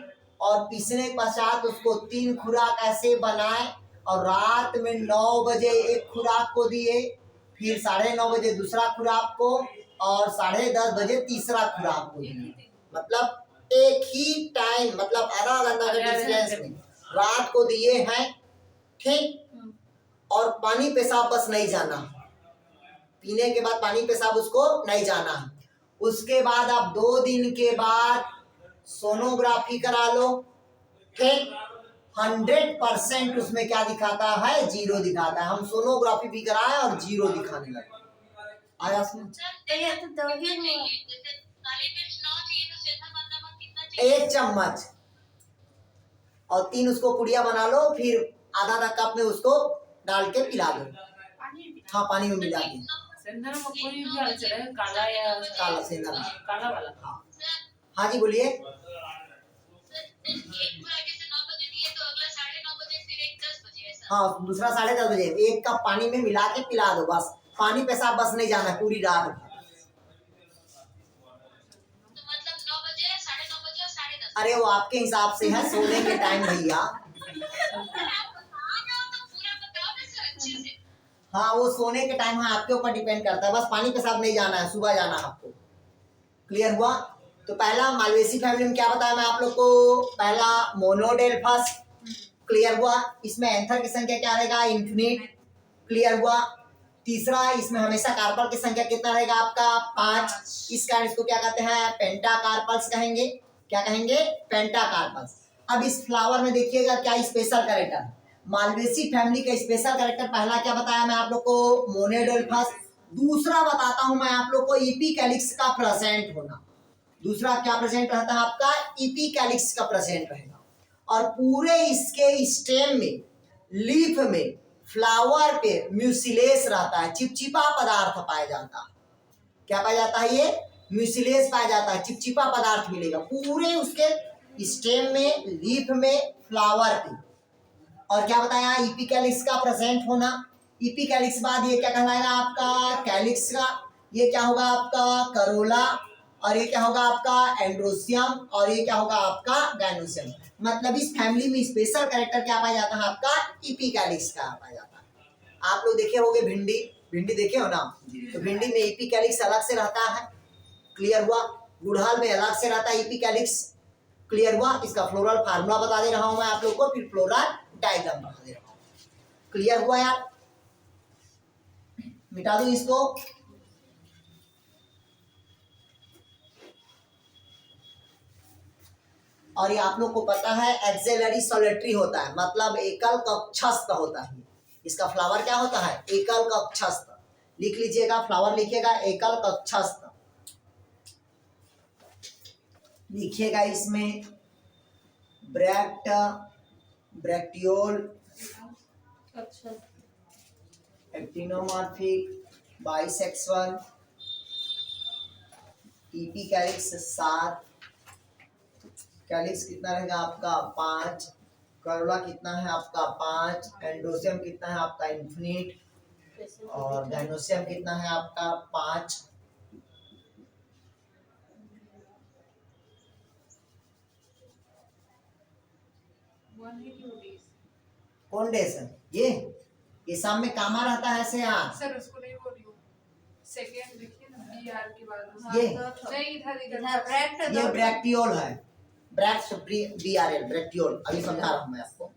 और पीसने के पश्चात उसको 3 खुराक ऐसे बनाए और रात में 9 बजे एक खुराक को दिए, फिर 9:30 बजे दूसरा खुराक को और 10:30 बजे तीसरा खुराक को दिए। मतलब एक ही टाइम, मतलब आधा घंटा के डिस्टेंस में रात को दिए हैं, ठीक। और पानी पेशाब बस नहीं जाना, पीने के बाद पानी पेशाब उसको नहीं जाना है। उसके बाद आप 2 दिन के बाद सोनोग्राफी करा लो, ठीक। 100% उसमें क्या दिखाता है? 0 दिखाता है। हम सोनोग्राफी भी कराए और 0 दिखाने लगे। आया समझ? 1 चम्मच और 3 उसको पुड़िया बना लो, फिर आधा आधा कप में उसको डाल के पिला दो। हाँ, पानी में मिला के। सेंधा नमक कोई भी वाला चलेगा, काला या काला सेंधा नमक, काला वाला। हाँ हाँ जी बोलिए। हाँ, दूसरा 10:30 बजे 1 कप पानी में मिला के पिला दो बस। पानी पेशाब बस नहीं जाना पूरी रात। तो मतलब 9 बजे, 9:30 बजे और 10:30। अरे वो आपके हिसाब से है, सोने के टाइम भैया। हाँ, वो सोने के टाइम है, आपके ऊपर डिपेंड करता है। बस पानी पेशाब नहीं जाना है, सुबह जाना है आपको। क्लियर हुआ? तो पहला मालवेसी फैमिली में क्या बताया मैं आप लोग को? पहला मोनोडेल्फस। क्लियर हुआ? इसमें एंथर की संख्या क्या रहेगा? इन्फिनिट। क्लियर हुआ? तीसरा, इसमें हमेशा कार्पल की संख्या कितना रहेगा आपका? 5। इस कारण इसको क्या कहते हैं? पेंटाकार्पल्स कहेंगे। क्या कहेंगे? पेंटाकार्पल्स। अब इस फ्लावर में देखिएगा क्या स्पेशल कैरेक्टर। मालवेसी फैमिली का स्पेशल कैरेक्टर पहला क्या बताया मैं आप लोग को? मोनोडेल्फस। दूसरा बताता हूं मैं आप लोग को, इपिकैलिक्स का प्रेजेंट होना। दूसरा क्या प्रेजेंट रहता है आपका? इपिकैलिक्स का प्रेजेंट रहेगा। और पूरे इसके स्टेम में, लीफ में, फ्लावर पे म्यूसिलेस रहता है, चिपचिपा पदार्थ पाया जाता है। क्या पाया जाता है? ये म्यूसिलेस पाया जाता है, चिपचिपा पदार्थ मिलेगा पूरे उसके स्टेम में, लीफ में, फ्लावर पे। और क्या बताया? इपिकैलिक्स का प्रेजेंट होना। इपिकैलिक्स बाद ये क्या कहलाएगा आपका? कैलिक्स का। ये क्या होगा आपका? करोला। और ये क्या होगा आपका एंड्रोसियम, और ये क्या होगा आपका गाइनोसियम। मतलब इस फैमिली में स्पेशल कैरेक्टर क्या पाया जाता है आपका इपिकैलिक्स का पाया जाता है। आप लोग देखे होंगे भिंडी, भिंडी देखे हो ना, तो भिंडी में इपिकैलिक्स अलग से रहता है, क्लियर हुआ। गुड़हल में अलग से रहता है इपिकैलिक्स, क्लियर हुआ। इसका फ्लोरल फार्मूला बता दे रहा हूं मैं आप लोग को, फिर फ्लोरल डायग्राम बता दे रहा हूं, क्लियर हुआ यार। मिटा दूं इसको, और ये आप लोग को पता है एक्सेलरी सोलिटरी होता है, मतलब एकल कक्षस्थ होता है। इसका फ्लावर क्या होता है, एकल कक्षस्थ। लिख लीजिएगा, फ्लावर लिखिएगा एकल कक्षस्थ, लिखिएगा इसमें ब्रैक्ट, ब्रैक्टियोल, अच्छा एक्टिनोमॉर्फिक, बाइसेक्सुअल, इपिकैलिक्स 7, कैलिक्स कितना रहेगा आपका 5, करोला कितना है आपका 5, एंडोसियम कितना है आपका इन्फिनिट, और गाइनोसियम कितना है आपका 5। कौन डेज है ये शाम में कामा रहता है ऐसे यार। सर उसको नहीं बोल रही हूँ, सेकेंड देखिए ना बीआर के बाद ये नहीं, इधर इधर इधर ब्रैक्ट ये ब्रैक्टियोल है, ब्रैक्ट बीआरएल ब्रैक्टियोल, अभी समझा रहा हूं मैं आपको।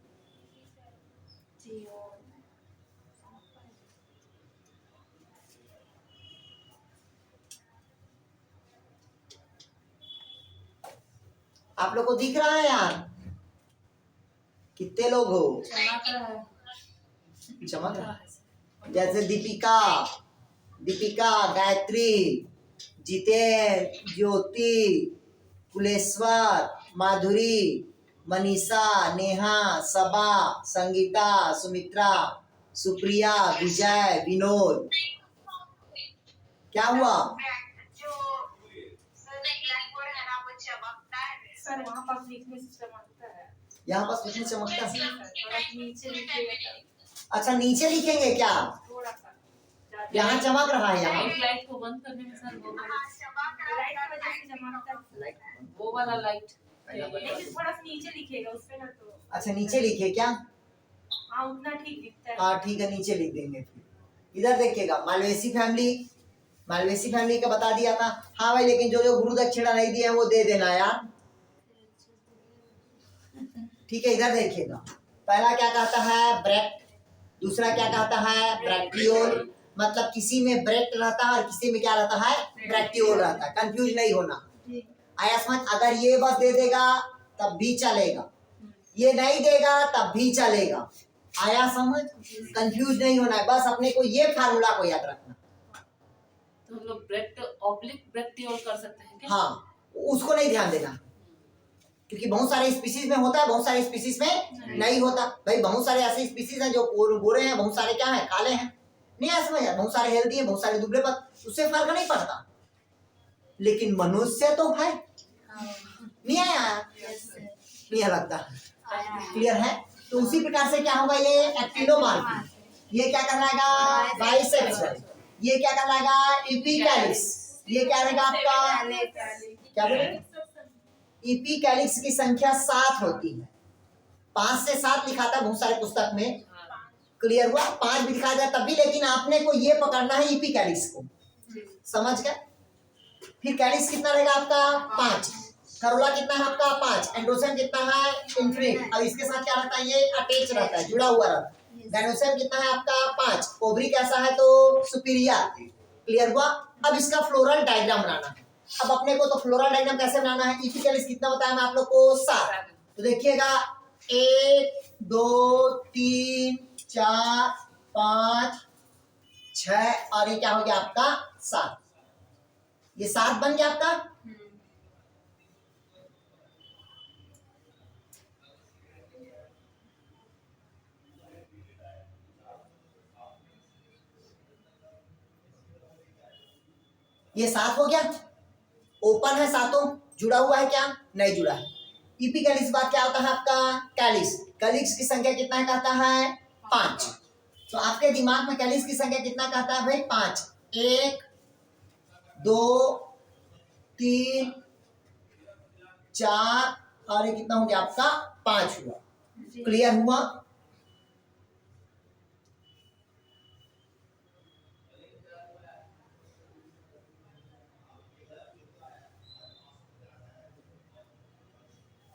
आप लोग को दिख रहा है यार, कितने लोग हो, चमक रहा है। चमक रहा है। जैसे दीपिका, दीपिका, गायत्री, जितेन, ज्योति, कुलेश्वर, माधुरी, मनीषा, नेहा, सबा, संगीता, सुमित्रा, सुप्रिया, विजय, विनोद। क्या हुआ, सर वहाँ पास लिखने से चमकता है, यहाँ पास कुछ नहीं चमकता। थोड़ा नीचे लिखिएगा, अच्छा नीचे लिखेंगे क्या, थोड़ा सा यहाँ चमक रहा है, यहाँ लाइट को बंद करने में सर वो लाइट की वजह से चमकता है। वो वाला लाइट लेकिन थोड़ा सा नीचे लिखिएगा उससे ना, तो अच्छा नीचे लिखे क्या, हाँ उतना ठीक दिखता है। हाँ ठीक है नीचे लिख देंगे। फिर इधर देखिएगा मालवेसी फैमिली, मालवेसी फैमिली का बता दिया था। हाँ भाई, लेकिन जो जो गुरु दक्षिणा नहीं दिया है वो दे देना यार, ठीक है। इधर देखिएगा, पहला क्या कहता है ब्रैक्ट, दूसरा क्या कहता है ब्रैक्टियोल, मतलब किसी में ब्रैक्ट रहता है और किसी में क्या रहता है ब्रैक्टियोल रहता है, कंफ्यूज नहीं होना। आया समझ, अगर ये बस दे देगा तब भी चलेगा, ये नहीं देगा तब भी चलेगा। आया समझ, कंफ्यूज नहीं होना है, बस अपने को ये फार्मूला को याद रखना। तो हम लोग ब्रेक्ट ऑब्लिक ब्रेक्टियोल कर सकते हैं क्या? हाँ, उसको नहीं ध्यान देना, क्योंकि बहुत सारे स्पीसीज में होता है, बहुत सारे स्पीसीज में नहीं होता। भाई बहुत सारे ऐसे स्पीसीज हैं जो गोरे हैं, बहुत सारे क्या है काले हैं, नहीं ऐसा समझ, बहुत सारे हेल्दी हैं, बहुत सारे दुबले पत, उससे फर्क नहीं पड़ता। लेकिन मनुष्य तो भाई नहीं आया, नहीं लगता, क्लियर है। तो उसी प्रकार से क्या होगा, ये एक्टिनोमॉर्फी, ये क्या कहलाएगा बाइसेक्सुअल, ये क्या कहलाएगा इपिकैलिक्स, ये क्या रहेगा आपका क्या बोले, इपिकैलिक्स की संख्या 7 होती है, 5 से 7 लिखा था बहुत सारे पुस्तक में, क्लियर हुआ। 5 भी लिखा जाए तब भी, लेकिन आपने को ये पकड़ना है इपिकैलिक्स को, समझ गए। फिर कैलिक्स कितना रहेगा आपका 5, करोला कितना है आपका 5, एंड्रोसियम कितना है इन्फिनिट, और इसके साथ क्या रहता है ये अटैच रहता है, जुड़ा हुआ रहता है। गाइनोसियम कितना है आपका 5, ओवरी कैसा है तो सुपीरियर, क्लियर हुआ। अब इसका फ्लोरल डायग्राम बनाना है। अब अपने को तो फ्लोरल डायग्राम कैसे बनाना है, इपिकैलिक्स कितना बताया मैं आप लोग को 7, तो देखिएगा 1 2 3 4 5 6 और ये क्या हो गया आपका 7, ये 7 बन गया आपका। ये 7 हो गया, ओपन है सातों, जुड़ा हुआ है क्या नहीं जुड़ा है। इपिकैलिक्स बाद क्या होता है आपका कैलिक्स, कैलिक्स की संख्या कितना कहता है 5, तो आपके दिमाग में कैलिक्स की संख्या कितना कहता है भाई 5, 1 2 3 4 और ये कितना हो गया आपका 5 हुआ। क्लियर हुआ?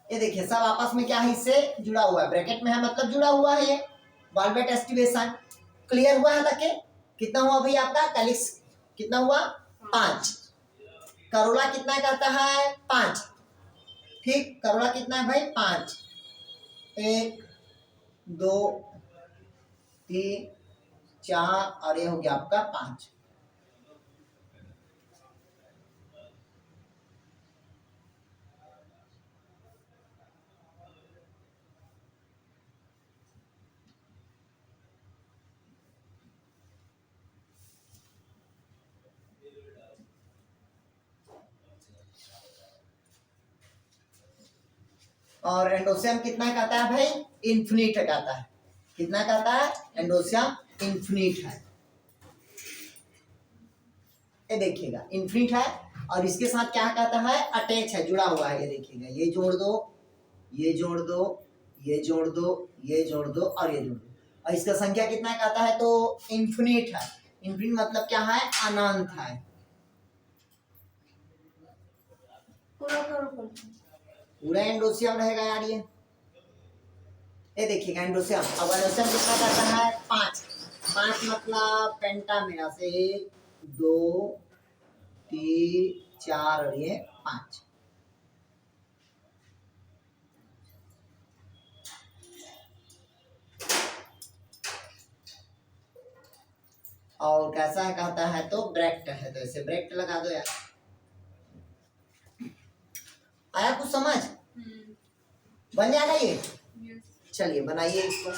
ये देखिए सब आपस में क्या है, इससे जुड़ा हुआ है, ब्रैकेट में है मतलब जुड़ा हुआ है ये वॉल्वेट एस्टिवेशन। क्लियर हुआ है तक के? कितना हुआ भाई आपका कैलिक्स कितना हुआ 5। करोला कितना कहता है 5। ठीक, करोला कितना है भाई 5। 1 2 3 4 और ये हो गया आपका 5। और एंडोसियम कितना कहता है भाई इन्फिनिट कहता है। कितना कहता है एंडोसियम इन्फिनिट है। ये देखिएगा इन्फिनिट है और इसके साथ क्या कहता है अटैच है, जुड़ा हुआ है। ये देखिएगा ये जोड़ दो ये जोड़ दो ये जोड़ दो ये जोड़ दो और ये जोड़ दो और इसका संख्या कितना कहता है तो इन्फिनिट है। इन्फिनिट मतलब क्या है अनंत है। पूरा एंडोसियम रहेगा यार ये देखिएगा एंडोसियम। अब एंडोसियम कितना करता है 5 मतलब पेंटामेरा से 1 2 3 4 और ये 5। और कैसा है कहता है तो ब्रैक्ट है, तो ऐसे ब्रैक्ट लगा दो यार। आया कुछ समझ? बन जाएगा ये? चलिए बनाइए इसको।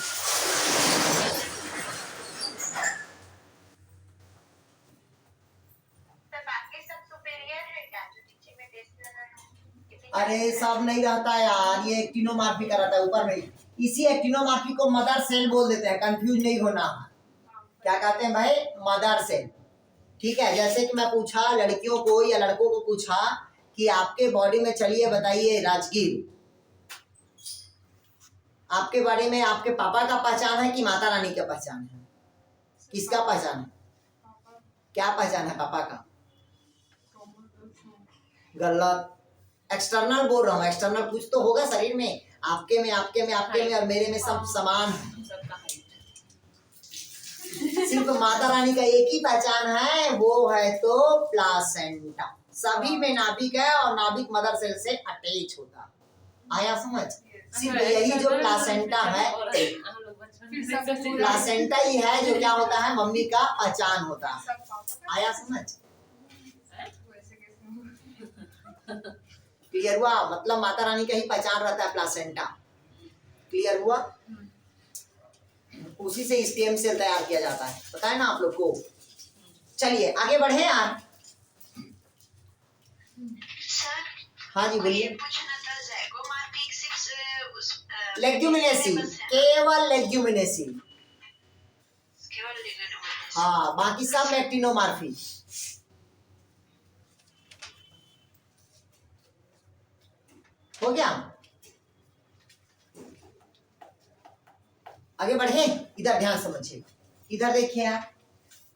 अरे सब नहीं रहता यार, ये एक्टिनोमॉर्फी का रहता है ऊपर में। इसी एक्टिनोमॉर्फी को मदर सेल बोल देते हैं, कंफ्यूज नहीं होना। क्या कहते हैं भाई मदर सेल। ठीक है, जैसे कि मैं पूछा लड़कियों को या लड़कों को पूछा कि आपके बॉडी में चलिए बताइए राजगीर, आपके बारे में आपके पापा का पहचान है कि माता रानी का पहचान है? किसका पहचान है? क्या पहचान है पापा का? गलत, एक्सटर्नल बोल रहा हूँ। एक्सटर्नल कुछ तो होगा शरीर में, आपके में और मेरे में सब समान है। सिर्फ माता रानी का एक ही पहचान है, वो है तो प्लासेंटा। सभी में नाभिक है और नाभिक मदर सेल से अटैच होता। आया समझ? सिर्फ यही जो प्लासेंटा है, प्लासेंटा ही है जो क्या होता है मम्मी का पहचान होता है। आया समझ? क्लियर हुआ? मतलब माता रानी का ही पहचान रहता है प्लासेंटा। क्लियर हुआ? उसी से स्टेम सेल तैयार किया जाता है, पता है ना आप लोग को। चलिए आगे बढ़े यार। हाँ जी बोलिए। लेग्यूमिनेसी, केवल लेग्यूमिनेसी। हाँ, बाकी सब एक्टिनोमॉर्फी। हो गया? आगे बढ़े, इधर ध्यान समझिए। इधर देखिए यार,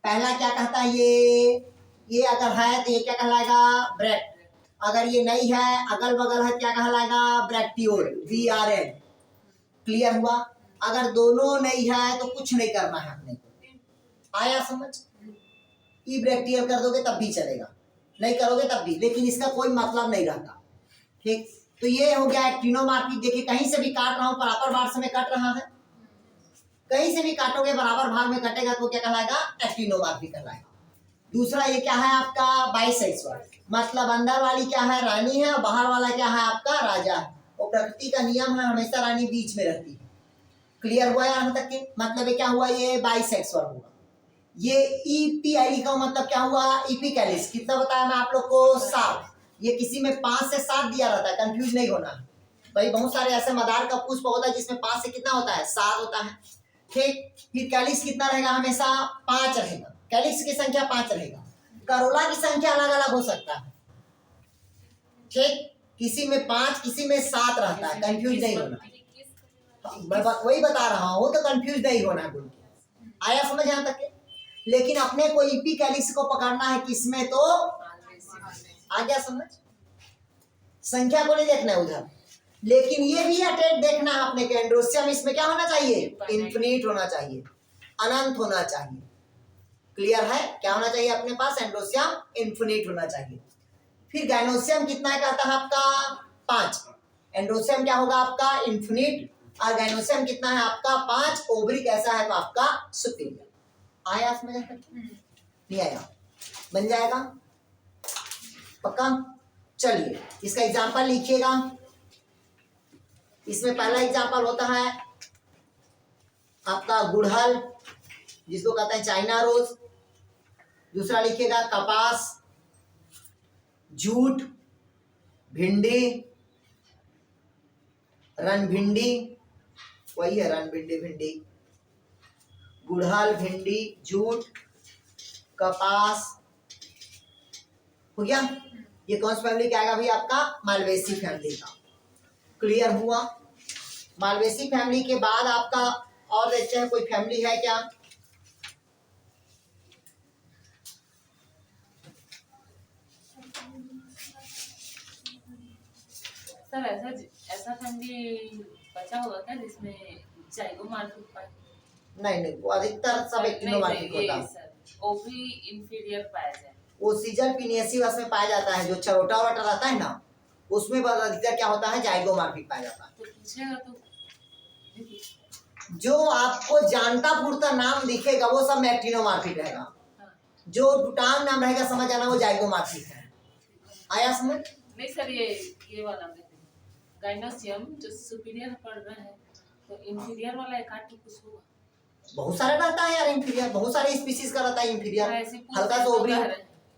पहला क्या कहता है ये अगर है तो ये क्या कहलाएगा ब्रैक्ट। अगर ये नहीं है अगल बगल है क्या कहलाएगा ब्रैक्टियोल, VRN। क्लियर हुआ? अगर दोनों नहीं है तो कुछ नहीं करना है अपने को। आया समझ? ई ब्रैक्टियल कर दोगे तब भी चलेगा, नहीं करोगे तब भी, लेकिन इसका कोई मतलब नहीं रहता। ठीक, तो ये हो गया एक्टिनोमॉर्फी। देखिए कहीं से भी काट रहा हूँ बराबर भाग में कट रहा है, कहीं से भी काटोगे बराबर भाग में कटेगा तो क्या कहलाएगा एक्टिनोमॉर्फी कहलाएगा। दूसरा ये क्या है आपका बाइसेक्सुअल, मतलब अंदर वाली क्या है रानी है और बाहर वाला क्या है आपका राजा है। और प्रकृति का नियम है हमेशा रानी बीच में रहती है। क्लियर हुआ यहाँ तक के? मतलब ये क्या हुआ ये बाइसेक्सुअल हुआ। ये EPI का मतलब क्या हुआ इपिकैलिस। कितना बताया मैं आप लोग को 7। ये किसी में 5 से 7 दिया रहता है, कंफ्यूज नहीं होना है भाई। बहुत सारे ऐसे मदार का पुष्प होता है जिसमें 5 से कितना होता है 7 होता है। ठीक, फिर कैलिक्स कितना रहेगा हमेशा 5 रहेगा, कैलिक्स की संख्या 5 रहेगा। करोला की संख्या अलग अलग हो सकता है। ठीक, किसी में 5 किसी में 7 रहता है, कंफ्यूज नहीं होना। मैं वही बता रहा हूँ, तो कंफ्यूज नहीं होना बोल के। आया समझ यहाँ तक के? लेकिन अपने को इपिकैलिक्स को पकड़ना है किसमें, तो आ गया समझ, संख्या को नहीं देखना है उधर। लेकिन ये भी अटैक देखना है अपने के एंड्रोसियम, इसमें क्या होना चाहिए, इन्फिनिट होना चाहिए, अनंत होना चाहिए। क्लियर है? क्या होना चाहिए अपने पास, एंड्रोसियम इन्फिनिट होना चाहिए। फिर गाइनोसियम कितना है कहता है आपका 5, एंड्रोसियम क्या होगा आपका इन्फिनिट, और गाइनोसियम कितना है आपका 5, ओवरी कैसा है तो आपका सुपीरियर। आया समझ? नहीं आया? बन जाएगा पक्का? चलिए इसका एग्जांपल लिखिएगा। इसमें पहला एग्जांपल होता है आपका गुड़हल, जिसको कहते हैं चाइना रोज। दूसरा लिखिएगा कपास, जूट, भिंडी, रणभिंडी, वही है रणभिंडी, भिंडी, गुड़हल, भिंडी, जूट, कपास, हो गया। ये कौन सी फैमिली का आएगा भाई, आपका मालवेसी फैमिली का। क्लियर हुआ? मालवेसी फैमिली के बाद आपका और देखते हैं कोई फैमिली है क्या। सर ऐसा फैमिली बचा होगा क्या जिसमें जाइगोमार्फिक पाए? नहीं, वो अधिकतर सब एक्टिनोमार्फिक होता है। सर ओवरी इंफीरियर पाया जाए, वो सीजल पिनियसिवस में पाया जाता है, जो चरोटा वरोटा रहता है ना, उसमें बस अधिकतर क्या होता है, जाइगोमार्फिक पाया जाता है। तो पूछेगा तो जो आपको जानता पूरता नाम दिखेगा वो सब में एक्टिनोमार्फिक रहेगा। हाँ। जो टूटांग नाम रहेगा समझ आना, वो जाइगोमार्फिक है। आया समझ? नहीं सर, ये वाला गाइनोसियम जो सुपीरियर पढ़ रहे हैं, तो इंफीरियर वाला एक आठ कुछ होगा। बहुत सारे रहता है यार इंफीरियर, बहुत सारे स्पीसीज का रहता है इंफीरियर। हल्का सा ओवरी,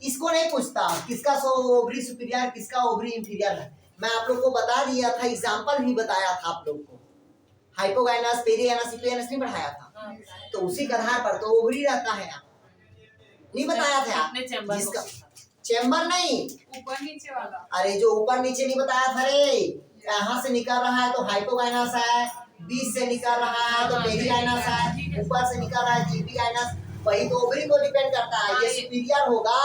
इसको नहीं पूछता किसका ओवरी सुपीरियर, किसका ओवरी इंफीरियर है। मैं आप लोग को बता दिया था, एग्जांपल भी बताया था आप लोग को, हाइपोगाइनस, पेरियानस, सिक्लियनस नहीं पढ़ाया था, तो उसी के आधार पर तो ओवरी रहता है ना, नहीं बताया था जिसका चेम्बर नहीं, ऊपर नीचे वाला। अरे जो ऊपर नीचे नहीं बताया था रे, यहाँ से निकल रहा है तो हाइपोगाइनस है, बीच से निकल रहा है तो पेरिगाइनस है, ऊपर से निकल रहा है जीपीगाइनस, वही तो ओवरी को डिपेंड करता है। ये सुपीरियर होगा,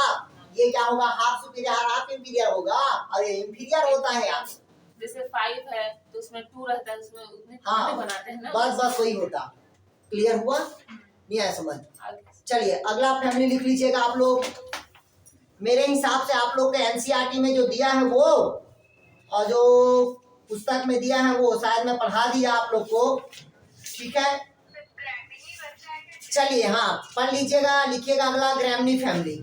ये क्या होगा, हाफ सुपीरियर हाफ इंफीरियर होगा, और ये इंफीरियर होता है यार। जैसे 5 है तो उसमें 2 रहता है, उसमें उतने हाँ, बनाते हैं ना, बस वही होता। क्लियर हुआ? नहीं आया समझ? आगे। चलिए अगला फैमिली लिख लीजिएगा आप लोग। मेरे हिसाब से आप लोग के एनसीईआरटी में जो दिया है वो, और जो पुस्तक में दिया है वो शायद मैं पढ़ा दिया आप लोग को, ठीक है। चलिए हाँ पढ़ लीजिएगा, लिखिएगा अगला ग्रैमनी फैमिली।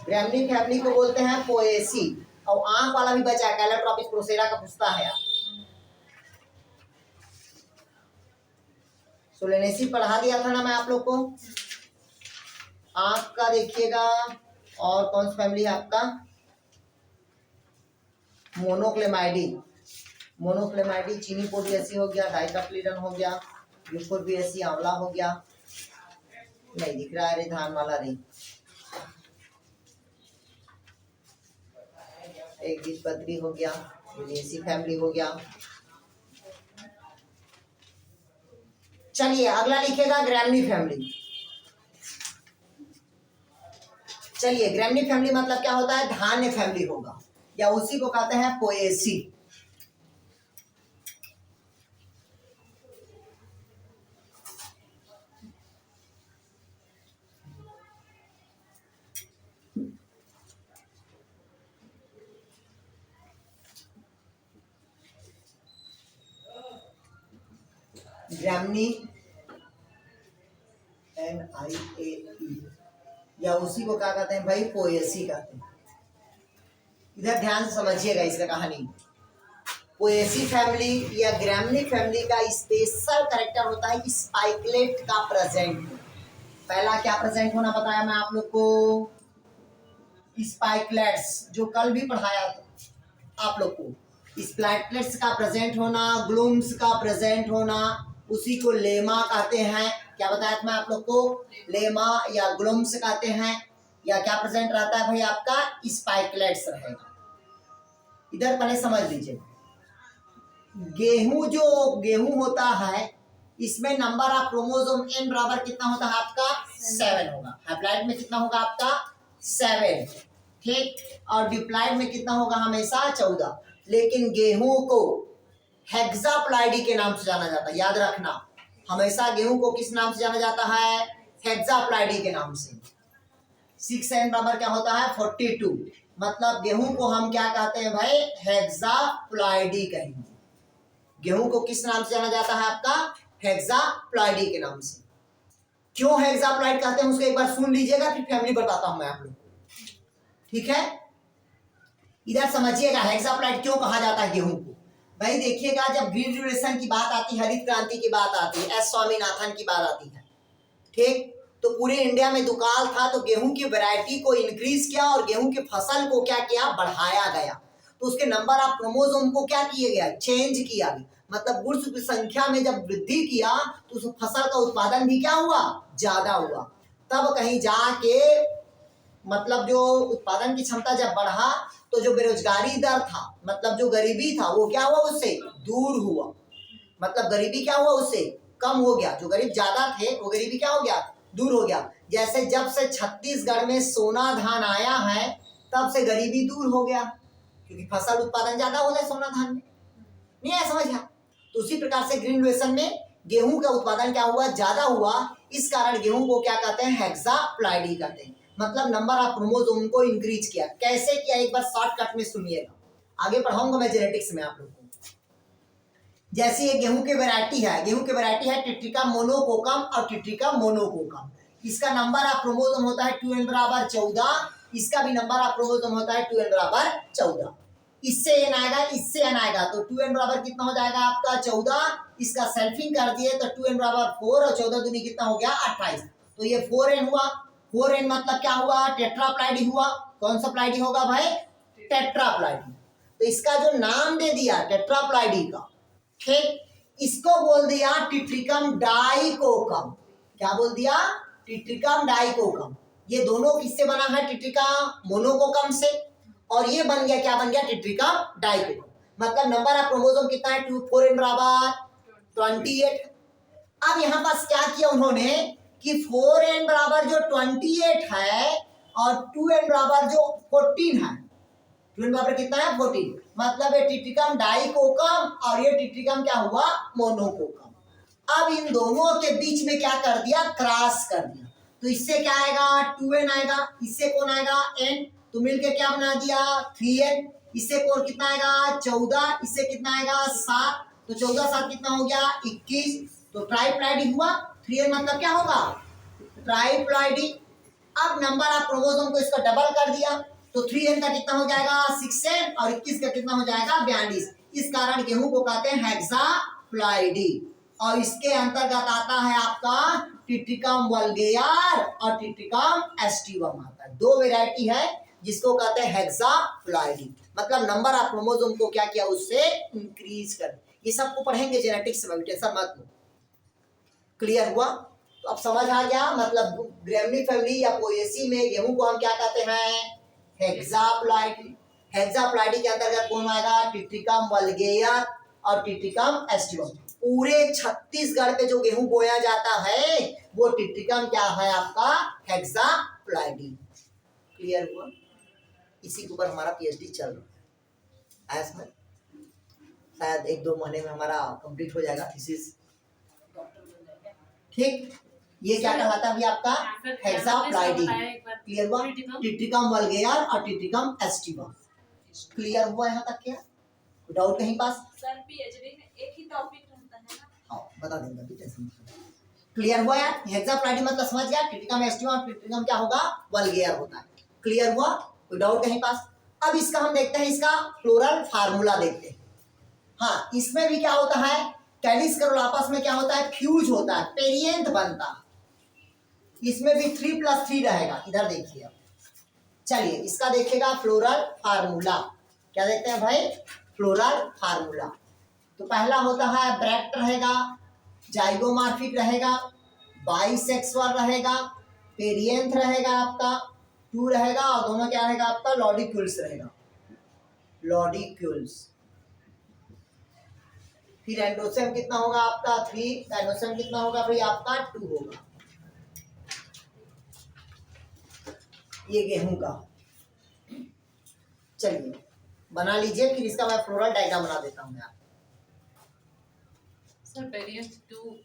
ग्रैमनी फैमिली को बोलते हैं पोएसी, और आंख वाला भी बचा है, कैलोट्रोपिस प्रोसेरा का पुस्ता है। सोलेनेसी पढ़ा दिया था ना मैं आप लोग को। आंख का देखिएगा, और कौन सी फैमिली है आपका, मोनोक्लेमाइडी, मोनोक्लेमाइडी चीनी पोडियसी हो गया, डाइकाप्लिडन हो गया, यूफोर्बिएसी आंवला हो गया, नहीं दिख रहा है रे, धान वाला नहीं, एक बीजपत्री हो गया, विदेशी फैमिली हो गया। चलिए अगला लिखेगा ग्रैमनी फैमिली। चलिए ग्रैमनी फैमिली मतलब क्या होता है, धान्य फैमिली होगा, या उसी को कहते हैं पोएसी। ग्रैमनी NIAE, या उसी को क्या कहते हैं भाई, पोएसी कहते हैं। इधर ध्यान से समझिएगा इसका कहानी। पोएसी फैमिली या ग्रैमनी फैमिली का स्पेशल कैरेक्टर होता है स्पाइकलेट का प्रेजेंट। पहला क्या प्रेजेंट होना बताया मैं आप लोग को, स्पाइकलेट्स, जो कल भी पढ़ाया था आप लोग को, स्पाइकलेट्स का प्रेजेंट होना, ग्लूम्स का प्रेजेंट होना, उसी को लेमा कहते हैं। क्या बताया था मैं आप लोग को, लेमा या ग्लोम्स कहते हैं, या क्या प्रेजेंट रहता है भाई आपका, स्पाइकलेट्स रहेगा। इधर पहले समझ लीजिए, गेहूं होता है, इसमें नंबर ऑफ क्रोमोसोम n बराबर कितना होता है आपका 7 होगा। हैप्लॉइड में कितना होगा आपका 7, ठीक, और डिप्लॉइड में कितना होगा हमेशा 14। लेकिन गेहूं को हेक्साप्लॉइडी के नाम से जाना जाता है, याद रखना, हमेशा गेहूं को किस नाम से जाना जाता है, हेक्साप्लॉइडी के नाम से। 6n बराबर क्या होता है 42, मतलब गेहूं को हम क्या कहते हैं भाई, हेक्साप्लॉइडी कहेंगे। गेहूं को किस नाम से जाना जाता है आपका, हेक्साप्लॉइडी के नाम से। क्यों हेक्साप्लॉइड कहते हैं उसको एक बार सुन लीजिएगा, फिर फैमिली बताता हूं मैं आप लोग को, ठीक है। इधर समझिएगा हेक्साप्लॉइड क्यों कहा जाता है गेहूं को। भाई देखिएगा, जब ग्रीन रिवोल्यूशन की बात आती है, हरित क्रांति की बात आती है, एस स्वामीनाथन की बात आती है, ठीक, तो पूरे इंडिया में दुकाल था, तो गेहूं की वैरायटी को इंक्रीज किया और गेहूं की फसल को क्या किया, बढ़ाया गया। तो उसके नंबर ऑफ क्रोमोसोम को क्या किया गया, चेंज किया गया, मतलब गुणसूत्र की संख्या में जब वृद्धि किया तो उस फसल का उत्पादन भी क्या हुआ, ज्यादा हुआ। तब कहीं जाके मतलब जो उत्पादन की क्षमता जब बढ़ा तो जो बेरोजगारी दर था, मतलब जो गरीबी था, वो क्या हुआ, उससे दूर हुआ। मतलब गरीबी क्या हुआ, उससे कम हो गया। जो गरीब ज्यादा थे वो गरीबी क्या हो गया, दूर हो गया। जैसे जब से छत्तीसगढ़ में सोना धान आया है तब से गरीबी दूर हो गया, क्योंकि फसल उत्पादन ज्यादा हो गया सोना धान में, नहीं आया समझ गया। तो उसी प्रकार से ग्रीन रिवोल्यूशन में गेहूं का उत्पादन क्या हुआ, ज्यादा हुआ। इस कारण गेहूं को क्या कहते हैं, हेक्साप्लॉइडी कहते हैं, मतलब नंबर ऑफ क्रोमोसोम को इंक्रीज किया। कैसे किया, एक बार शॉर्टकट में सुनिएगा, आगे पढ़ाऊंगा मैं जेनेटिक्स में आप लोग को। जैसे ये गेहूं की वैरायटी है, गेहूं की वैरायटी है टिट्रिका मोनोकोकम और टिट्रिका मोनोकोकम। इसका नंबर ऑफ क्रोमोसोम होता है 2n बराबर 14, इसका भी नंबर ऑफ क्रोमोसोम होता है 2n बराबर 14। इससे n आएगा, इससे n आएगा, तो 2n बराबर कितना हो जाएगा आपका 14। इसका सेल्फिंग कर दिए तो 2n बराबर 4 और 14 दूनी कितना हो गया 28, तो ये 4n हुआ। 4n मतलब क्या हुआ, टेट्राप्लाइडी हुआ। कौन सा प्लाइडी होगा भाई, टेट्राप्लाइडी। तो इसका जो नाम दे दिया टेट्राप्लाइडी का, ठीक, इसको बोल दिया टिट्रिकम डाइकोकम। क्या बोल दिया, टिट्रिकम डाइकोकम। ये दोनों किससे बना है, टिट्रिका मोनोकोकम से, और ये बन गया, क्या बन गया, टिट्रिकम डाइकोकम। मतलब नंबर ऑफ क्रोमोसोम कितना है, 4n बराबर 28। अब यहाँ पास क्या किया उन्होंने कि 4n बराबर जो 28 है और 2n बराबर जो 14 है, 2n बराबर कितना है 14, मतलब ये टिट्रिकम डाइकोकम और ये टिट्रिकम क्या हुआ, मोनोकोकम। अब इन दोनों के बीच में क्या कर दिया, क्रॉस कर दिया। तो इससे क्या आएगा, 2n आएगा, इससे कौन आएगा n, तो मिलके क्या बना दिया 3n। इससे कौन कितना आएगा 14, इससे कितना आएगा 7, तो 14 7 कितना हो गया 21, तो ट्राइप्लाइडी हुआ। 3n मतलब क्या होगा, ट्राइप्लाइडी। अब नंबर ऑफ क्रोमोसोम को इसका डबल कर दिया, तो 3n का कितना हो जाएगा 6n और 21 का कितना हो जाएगा 42। इस कारण गेहूं को कहते हैं हेक्साप्लॉइडी, और इसके अंतर्गत आता है आपका टिट्रिकम वल्गेयर और टिट्रिकम एस्टिवम आता है। दो वेराइटी है जिसको कहते हैं हेक्साप्लॉइडी, मतलब नंबर ऑफ क्रोमोसोम को क्या किया, उससे इंक्रीज कर। ये सबको पढ़ेंगे जेनेटिक्स में, टेंशन मत लो। क्लियर हुआ, तो अब समझ आ गया। मतलब ग्रेमनी फैमिली या पोएसी में गेहूं को हम क्या कहते हैं, हेक्साप्लॉइडी। हेक्साप्लॉइडी के अंतर्गत कौन आएगा, टिट्रिकम वल्गेयर और टिट्रिकम एस्टिवम। पूरे छत्तीसगढ़ पे जो गेहूं बोया जाता है वो टिट्रिकम क्या है आपका, हेक्साप्लॉइडी। क्लियर हुआ, इसी के ऊपर हमारा पीएचडी चल रहा है। में शायद 1-2 महीने में हमारा कंप्लीट हो जाएगा थीसिस, ठीक। ये क्या कहलाता है अभी आपका, हेक्साप्लॉइडी। क्लियर हुआ, टिट्रिकम वल्गेयर और टिट्रिकम एस्टिवम। क्लियर हुआ यहाँ तक, क्या डाउट कहीं पास, सर पीएचडी में एक ही टॉपिक रहता है ना, हाँ बता देंगे अभी, टेंशन मत लो। क्लियर हुआ यार, हेक्साप्लॉइडी मतलब समझ गया, टिट्रिकम एस्टिवम और टिट्रिकम क्या होगा, वल्गेयर होता है। क्लियर हुआ, कोई डाउट कहीं पास। अब इसका हम देखते हैं, इसका फ्लोरल फार्मूला देखते हैं। हाँ, इसमें भी क्या होता है, कैलिस करोल आपस में क्या होता है, फ्यूज होता है, पेरियंथ बनता है। इसमें भी 3+3 रहेगा। इधर देखिए, चलिए इसका देखिएगा फ्लोरल फार्मूला। क्या देखते हैं भाई, फ्लोरल फार्मूला। तो पहला होता है ब्रैक्ट रहेगा, जाइगोमॉर्फिक रहेगा, बाइसेक्सुअल रहेगा, पेरियंथ रहेगा आपका, 2 रहेगा, और दोनों क्या रहेगा आपका लॉडिक्यूल्स रहेगा, लॉडिक्यूल्स। फिर एंडोसेम कितना होगा आपका 3, गाइनोसेम कितना होगा भाई आपका 2 होगा। ये गेहूं का, चलिए बना लीजिए, फिर इसका मैं फ्लोरल डायग्राम बना देता हूँ यार। सर पेरियंथ 2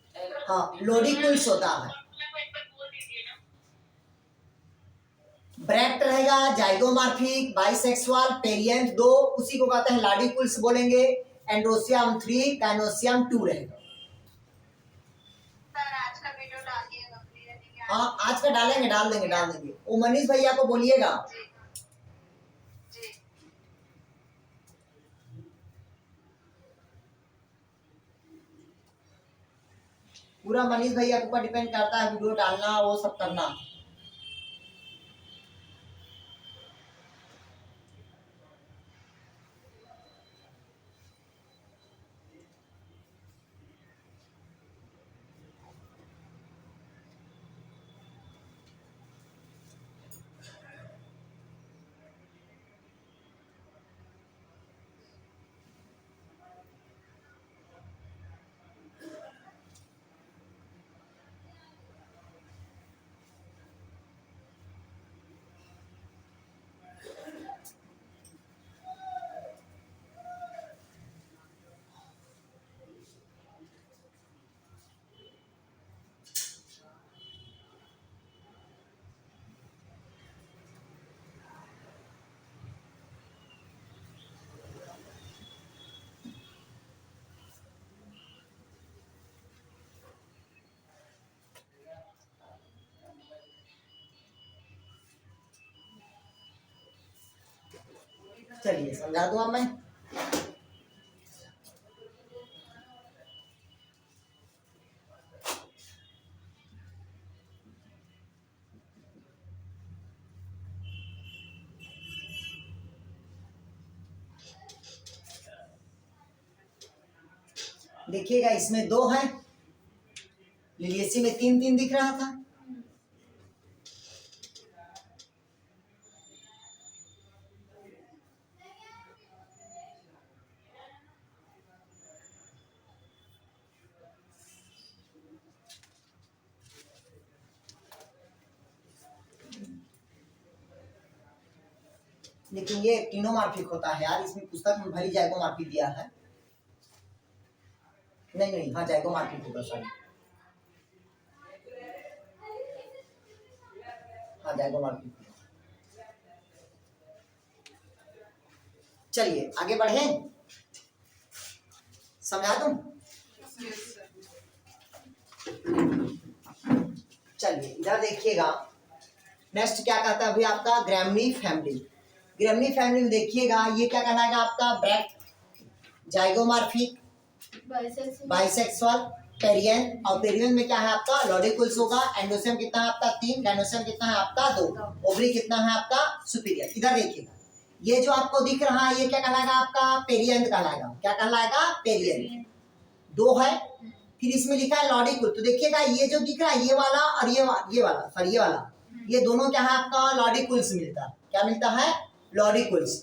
हाँ, लॉडिक्यूल्स होता है। ब्रैक्ट रहेगा, जाइगोमॉर्फिक, बाइसेक्सुअल, पेरियंथ 2, उसी को कहते हैं लॉडिक्यूल्स बोलेंगे। एंडोसियम 3, गाइनोसियम 2 रहेगा। सर आज का वीडियो डाल दिएगा प्लीज। हाँ, आज का डाल देंगे। वो मनीष भैया को बोलिएगा। जी पूरा मनीष भैया के ऊपर डिपेंड करता है, वीडियो डालना वो सब करना। चलिए समझा दूं अब मैं। देखिएगा इसमें 2 है, लिलियसी में 3 दिख रहा था। लेकिन ये एक्टिनोमॉर्फिक होता है यार, इसमें पुस्तक में भली जाइगोमॉर्फिक दिया है। नहीं, हाँ जाइगोमॉर्फिक होगा, सॉरी, हाँ जाइगोमॉर्फिक। चलिए आगे बढ़े, समझा दूं। चलिए इधर देखिएगा, नेक्स्ट क्या कहता है अभी आपका ग्रैमनी फैमिली। ग्रैमनी फैमिली में देखिएगा ये क्या कहलाएगा आपका ब्रैक्ट, जाइगोमॉर्फिक, बाइसेक्सुअल, पेरियन, और पेरियन में क्या है आपका लॉडिक्यूल्स होगा। एंडोसियम कितना है आपका 3, गाइनोसियम कितना है आपका 2, ओवरी कितना है आपका सुपीरियर। इधर देखिएगा ये जो आपको दिख रहा है ये क्या कहलाएगा आपका पेरियंथ कहलाएगा। क्या कहलाएगा पेरियंथ, 2 है। फिर इसमें लिखा है लॉडिक्यूल, तो देखिएगा ये जो दिख रहा है ये वाला और ये वाला सॉरी ये वाला, ये दोनों क्या है आपका लॉडिक्यूल्स मिलता है। क्या मिलता है लॉडिक्यूल्स।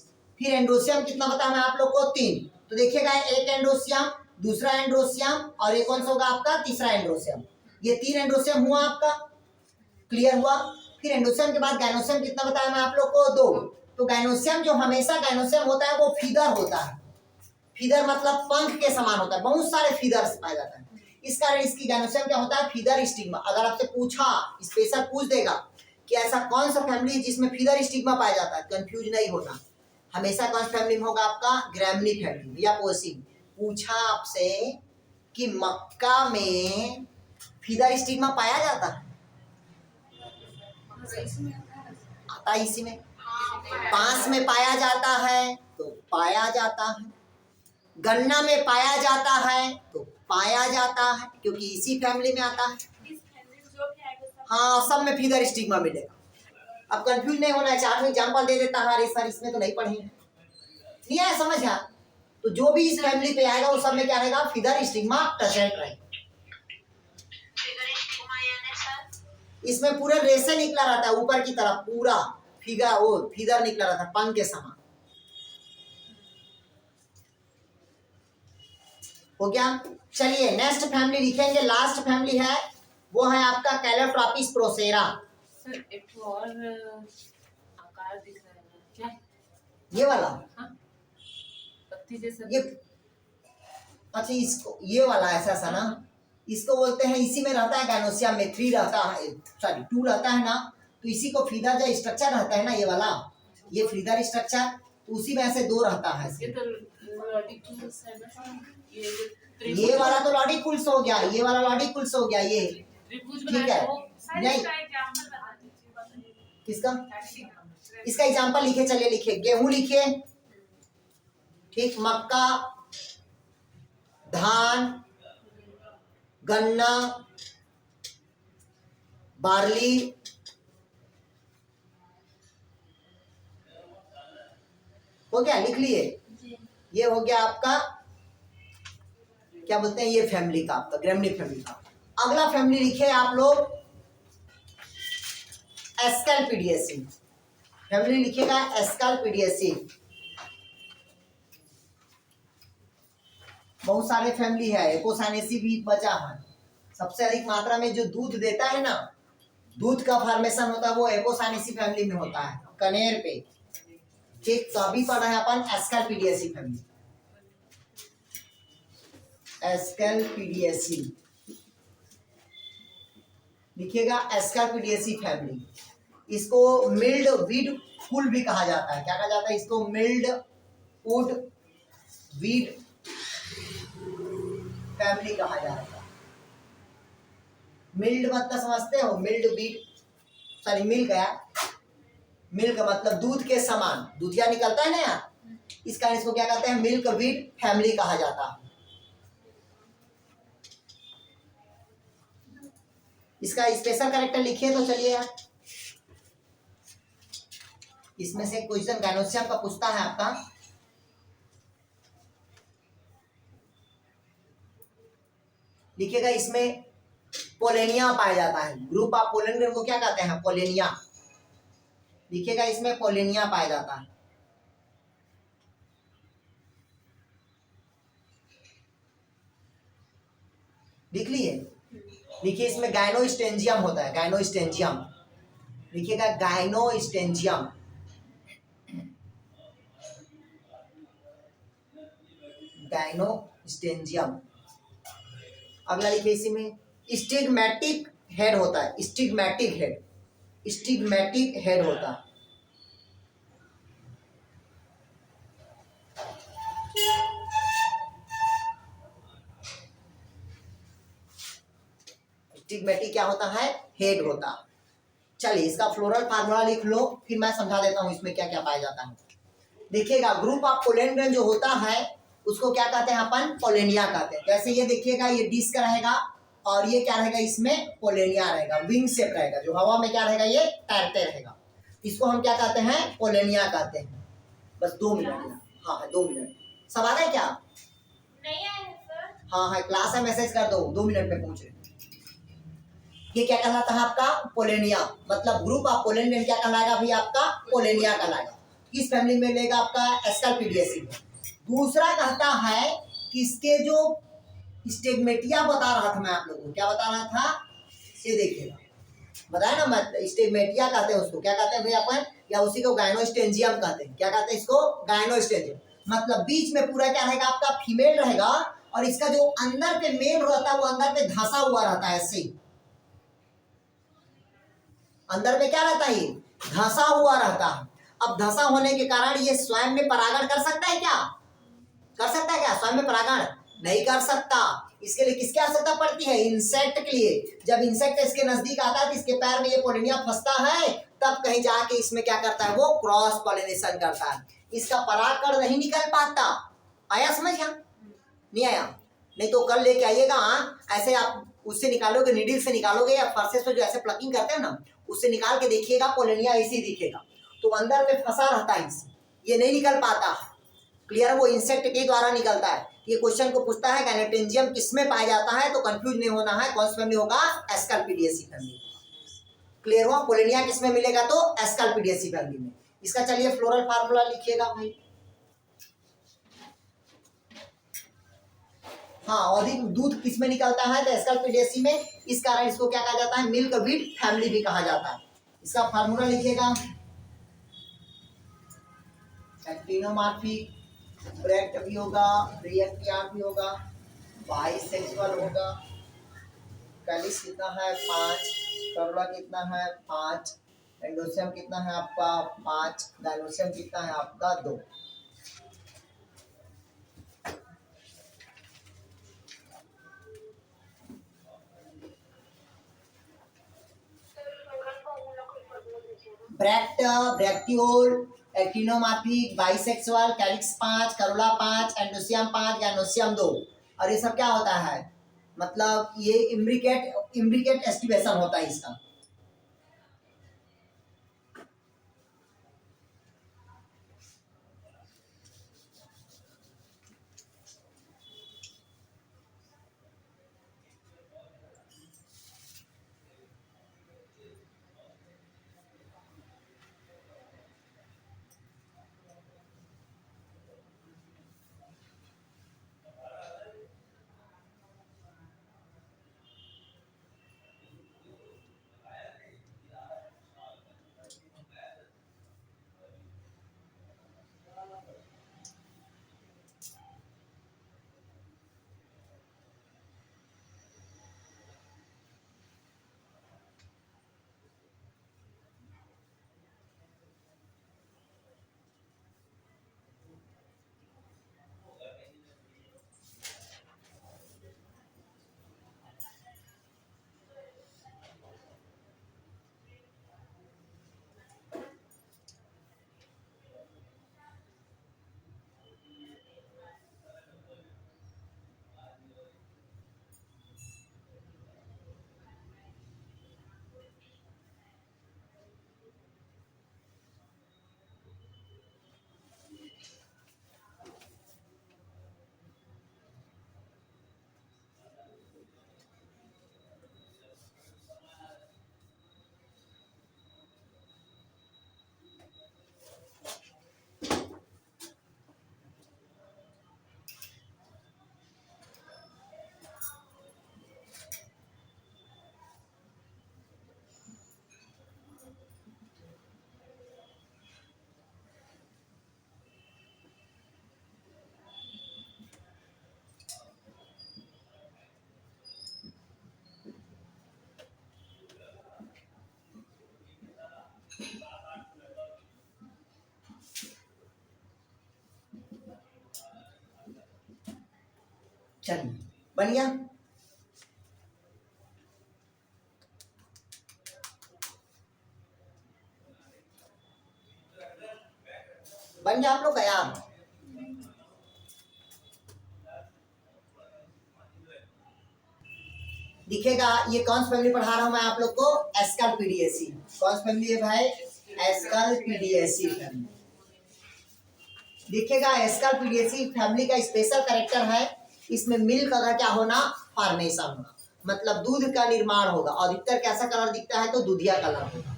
फिर एंडोसियम कितना बताया मैं आप लोग को 3, तो देखिएगा एक एंडोसियम, दूसरा एंड्रोसियम, और एक कौन सा होगा आपका तीसरा एंड्रोसियम। ये 3 एंड्रोसियम हुआ आपका, क्लियर हुआ। फिर एंडोसियम के बाद गाइनोसियम कितना बताया मैं आप लोग को 2, तो गाइनोसियम जो हमेशा गाइनोसियम होता है वो फीदर होता है। फीदर मतलब पंख के समान होता है, बहुत सारे फीदर्स पाया जाता है, इस कारण इसकी गाइनोसियम क्या होता है फीदर स्टिग्मा। अगर आपसे पूछा स्पेशल पूछ देगा कि ऐसा कौन सा फैमिली है जिसमें फीदर स्टिग्मा पाया जाता है, कंफ्यूज नहीं होना, हमेशा कौन सा फैमिली में होगा आपका ग्रैमनी फैमिली। या पोसिंग पूछा आपसे कि मक्का में फीदर स्टिग्मा पाया जाता है, आता इसी में, बांस में पाया जाता है तो पाया जाता है, गन्ना में पाया जाता है तो पाया जाता है, क्योंकि इसी फैमिली में आता है। हाँ सब में फीदर स्टिग्मा मिलेगा। अब कंफ्यूज नहीं होना है, 4 एग्जाम्पल दे देता है, अरे सर इसमें तो नहीं पढ़े नहीं है, समझ गया। तो जो भी इस फैमिली पे आएगा वो सब में क्या रहेगा फीदर स्टिग्मा प्रेजेंट रहेगा। इसमें पूरा रेशे निकला रहता है ऊपर की तरफ, पूरा फीदर निकला रहता है पंख के समान। हो गया। चलिए नेक्स्ट फैमिली लिखेंगे, लास्ट फैमिली है वो है आपका कैलोट्रॉपिस प्रोसेरा। सर एक ठो और आकार दिख रहा है, क्या है? ये वाला, हाँ, पत्ती जैसा। ये अच्छा, इसको ये वाला ऐसा सा ना, इसको बोलते हैं, इसी में रहता है गायनोसियम में 3 रहता है, सॉरी 2 रहता है ना, तो इसी को फीदर जो स्ट्रक्चर रहता है ना, ये वाला, ये फीदर स्ट्रक्चर, तो उसी में ऐसे 2 रहता है। ये तो लॉडिक्यूल्स है ना, ये वाला तो लॉडिक्यूल्स हो गया, ये वाला लॉडिक्यूल्स हो गया, ये त्रिभुज ठीक है। बनाया वो। नहीं, किसका? इसका एग्जांपल लिखे, चलिए लिखे, गेहूं लिखे, ठीक, मक्का, धान, गन्ना, बार्ली, हो गया, लिख लिए। ये हो गया आपका क्या बोलते हैं, ये फैमिली का आपका ग्रेमिनी फैमिली का। अगला फैमिली लिखे आप लोग एस्केल्पिडिएसी, फैमिली लिखेगा एस्केल्पिडिएसी। बहुत सारे फैमिली है, एपोसाइनेसी भी बचा है। सबसे अधिक मात्रा में जो दूध देता है ना, दूध का फॉर्मेशन होता है वो एपोसाइनेसी फैमिली में होता है, कनेर पे, ठीक। तो अभी पढ़ रहे हैं अपन एस्केल्पिडिएसी फैमिली, एस्केल्पिडिएसी लिखिएगा, एस्केल्पिडिएसी फैमिली। इसको मिल्ड वीड फूल भी कहा जाता है, क्या कहा जाता है इसको? मिल्ड वुड वीड फैमिली कहा जाता है। मिल्ड मतलब समझते हो, मिल्ड वीड, सॉरी मिल गया, मिल्क मतलब दूध के समान, दूधिया निकलता है ना यार, इस कारण इसको क्या कहते हैं? मिल्क वीड फैमिली कहा जाता है। इसका स्पेशल कैरेक्टर लिखिए तो चलिए यार, इसमें से क्वेश्चन गायनोसियम का पूछता है आपका। लिखिएगा, इसमें पोलेनिया पाया जाता है, ग्रुप ऑफ पोलेन को क्या कहते हैं? पोलेनिया। लिखिएगा, इसमें पोलेनिया पाया जाता है। लिख लिए? लिखिए, इसमें गायनोस्टेंजियम होता है, गायनोस्टेंजियम। लिखिएगा, गायनोस्टेंजियम। गायनोस्टेंजियम। अगला लिखिए, इसी में स्टिग्मेटिक हेड होता है, स्टिग्मेटिक हेड, स्टिग्मेटिक हेड होता है। स्टिग्मेटिक क्या होता है? हेड होता है। चलिए, इसका फ्लोरल फार्मूला लिख लो, फिर मैं समझा देता हूं इसमें क्या क्या पाया जाता है। देखिएगा, ग्रुप ऑफ पोलेन ग्रेन जो होता है उसको क्या कहते हैं अपन? पोलेनिया कहते हैं। जैसे ये देखिएगा, ये डिस्क रहेगा और ये क्या रहेगा? इसमें पोलेनिया रहेगा, विंग शेप रहेगा, जो हवा में क्या रहेगा? ये तैरते रहेगा। इसको हम क्या कहते हैं? पोलेनिया कहते हैं। बस 2 मिनट, हाँ 2 मिनट। सब आ गए क्या? नहीं आए हैं सर। हाँ, क्लास है, मैसेज कर दो, 2 मिनट में पहुंचे। ये क्या कहलाता है आपका? पोलेनिया। मतलब ग्रुप ऑफ पोलेन ग्रेन क्या कहलाएगा भाई? आपका पोलेनिया कहलाएगा। किस फैमिली में लेगा? आपका एस्केल्पिडिएसी में। दूसरा कहता है कि इसके जो स्टिग्मेटिया बता रहा था मैं आप लोगों को, क्या बता रहा था? ये देखिएगा, बताया ना मैं, स्टिग्मेटिया कहते हैं उसको, क्या कहते हैं भाई अपन? या उसी को गायनोस्टेंजियम कहते हैं। क्या कहते हैं इसको? गायनोस्टेंजियम। मतलब बीच में पूरा क्या रहेगा? आपका फीमेल रहेगा, और इसका जो अंदर पे मेल रहता है वो अंदर पे धंसा हुआ रहता है, ऐसे अंदर पे क्या रहता है? ये धंसा हुआ रहता है। अब धंसा होने के कारण ये स्वयं में परागण कर सकता है क्या? कर सकता है क्या स्वयं में परागण? नहीं कर सकता। इसके लिए किसकी आवश्यकता पड़ती है? इंसेक्ट के लिए। जब इंसेक्ट इसके नजदीक आता है तो इसके पैर में ये पोलेनिया फंसता है, तब कहीं जाके इसमें क्या करता है? वो क्रॉस पॉलिनेशन करता है। इसका परागकण नहीं निकल पाता। आया समझ? नहीं आया? नहीं तो कल लेके आइएगा, ऐसे आप उससे निकालोगे, नीडल से निकालोगे या फर्सेस से जो ऐसे प्लकिंग करते हैं ना, उससे निकाल के देखिएगा, पोलेनिया ऐसे दिखेगा, तो अंदर में फंसा रहता है, ये नहीं निकल पाता है। क्लियर? वो इंसेक्ट के द्वारा निकलता है। ये क्वेश्चन को पूछता है गायनोस्टेंजियम किसमें पाया जाता है, तो कंफ्यूज नहीं होना है, कौन सा फैमिली होगा? एस्केल्पिडिएसी फैमिली। क्लियर हुआ? पोलिनिया किसमें मिलेगा? तो एस्कल्पिडियसी फैमिली में। इसका चलिए फ्लोरल फार्मूला लिखिएगा भाई। हाँ, अधिक दूध किसमें निकलता है? तो एस्कल्पिडियसी में। इस कारण इसको क्या कहा जाता है? मिल्क वीट फैमिली भी कहा जाता है। इसका फार्मूला लिखिएगा। एक्टिनोमार्फिक, ब्रैक्ट भी होगा, रिएक्टियार भी होगा, बाइसेक्सुअल होगा। कैलिस कितना है? 5। करोला कितना है? 5। एंडोसियम कितना है आपका? 5। गाइनोसियम कितना है आपका? 2। Bract, ब्रैक्टियोल, actinomorphic, bisexual, calyx 5, Corolla 5, एंडोसियम 5, gynoecium 2। और ये सब क्या होता है? मतलब ये इम्ब्रिकेट एस्टिवेशन होता है इसका। चलिए, बन गया? बन गया आप लोग का यार? दिखेगा ये कौन सी फैमिली पढ़ा रहा हूं मैं आप लोग को? एस्कल्पिडियेसी। कौन सी फैमिली है भाई? एस्कल्पिडियेसी फैमिली। दिखेगा एस्कल्पिडियेसी फैमिली का स्पेशल कैरेक्टर है, इसमें मिल्क का क्या होना? फॉर्मेशन होना, मतलब दूध का निर्माण होगा। अधिकतर कैसा कलर दिखता है? तो दूधिया कलर होगा।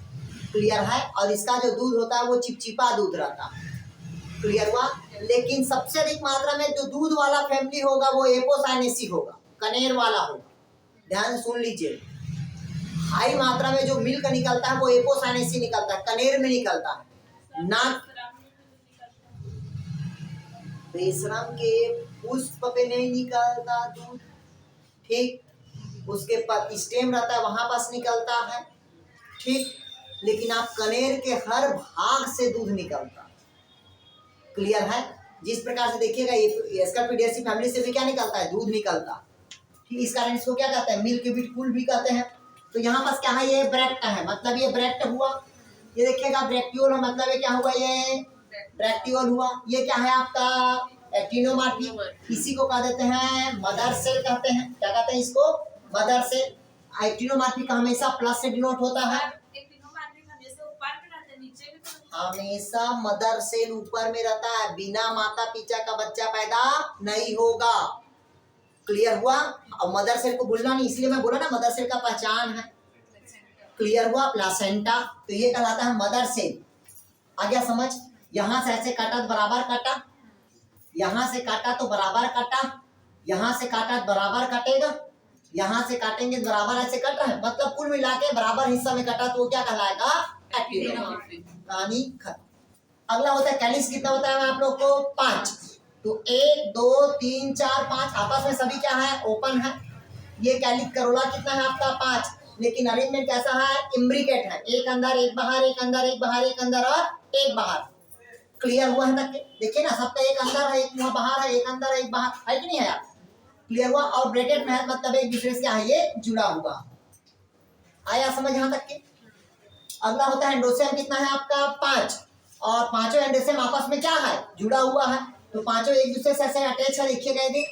क्लियर है? और इसका जो दूध होता है वो चिपचिपा दूध रहता है। क्लियर हुआ? लेकिन सबसे अधिक मात्रा में जो दूध वाला फैमिली होगा वो एपोसाइनेसी होगा, कनेर वाला होगा। ध्यान से सुन लीजिए, हाई मात्रा में जो मिल्क निकलता है वो एपोसाइनेसी निकलता है, कनेर में निकलता है ना। बेशरम के पुष्प पे नहीं निकलता दूध, ठीक। उसके पास स्टेम रहता है, वहां पास निकलता है, ठीक। लेकिन आप कनेर के हर भाग से दूध निकलता है। क्लियर है? जिस प्रकार से देखिएगा ये एस्कल्पिडियेसी फैमिली से भी क्या निकलता है? दूध निकलता है, ठीक। इस कारण इसको क्या कहते हैं? मिल्क वीट फूल भी कहते हैं। तो यहाँ पास क्या है? ये ब्रैक्ट है, मतलब ये ब्रैक्ट हुआ। ये देखिएगा ब्रैक्टियोल, मतलब ये क्या हुआ? ये ब्रैक्टियोल हुआ। ये क्या है आपका? एक्टिनोमार्फिक। इसी को कह देते हैं मदर सेल कहते हैं। क्या कहते हैं इसको? Mother cell. एक्टिनोमार्फिक का हमेशा प्लस से डिनोट होता है। हमेशा मदर सेल ऊपर में रहता है, बिना माता पिता का बच्चा पैदा नहीं होगा। क्लियर हुआ? और मदर सेल को भूलना नहीं, इसलिए मैं बोला ना मदर सेल का पहचान है। क्लियर हुआ? प्लासेंटा, तो ये कहलाता है मदर सेल। आ गया समझ? यहाँ से ऐसे काटा तो बराबर काटा, यहाँ से काटा तो बराबर काटा, यहाँ से काटा तो बराबर काटेगा, यहाँ से काटेंगे तो बराबर ऐसे कट रहा है, मतलब कुल मिला के बराबर हिस्सा में काटा तो वो क्या कहलाएगा? एक्टिनोमा। कहानी खत्म। अगला होता है कैलिस। कितना होता है आप लोग को? 5। तो 1 2 3 4 5 आपस में सभी क्या है? ओपन है। ये कैलिस करोला कितना है आपका? 5। लेकिन अरेंजमेंट कैसा है? इम्ब्रिकेट है, एक अंदर एक बाहर, एक अंदर एक बाहर, एक अंदर और एक बाहर। क्लियर हुआ है तक के? देखिए ना, सबका एक अंदर है, एक वहाँ बाहर है, एक अंदर एक बाहर है कि नहीं है? क्लियर हुआ? और ब्रैकेट में है, मतलब एक दूसरे से क्या है? ये जुड़ा हुआ। आया समझ यहाँ तक के? अगला होता है एंडोसियम। कितना है आपका? 5। और पांचों एंडोसियम आपस में क्या है? जुड़ा हुआ है, तो पांचों एक दूसरे से ऐसे अटैच है, देखिए गए।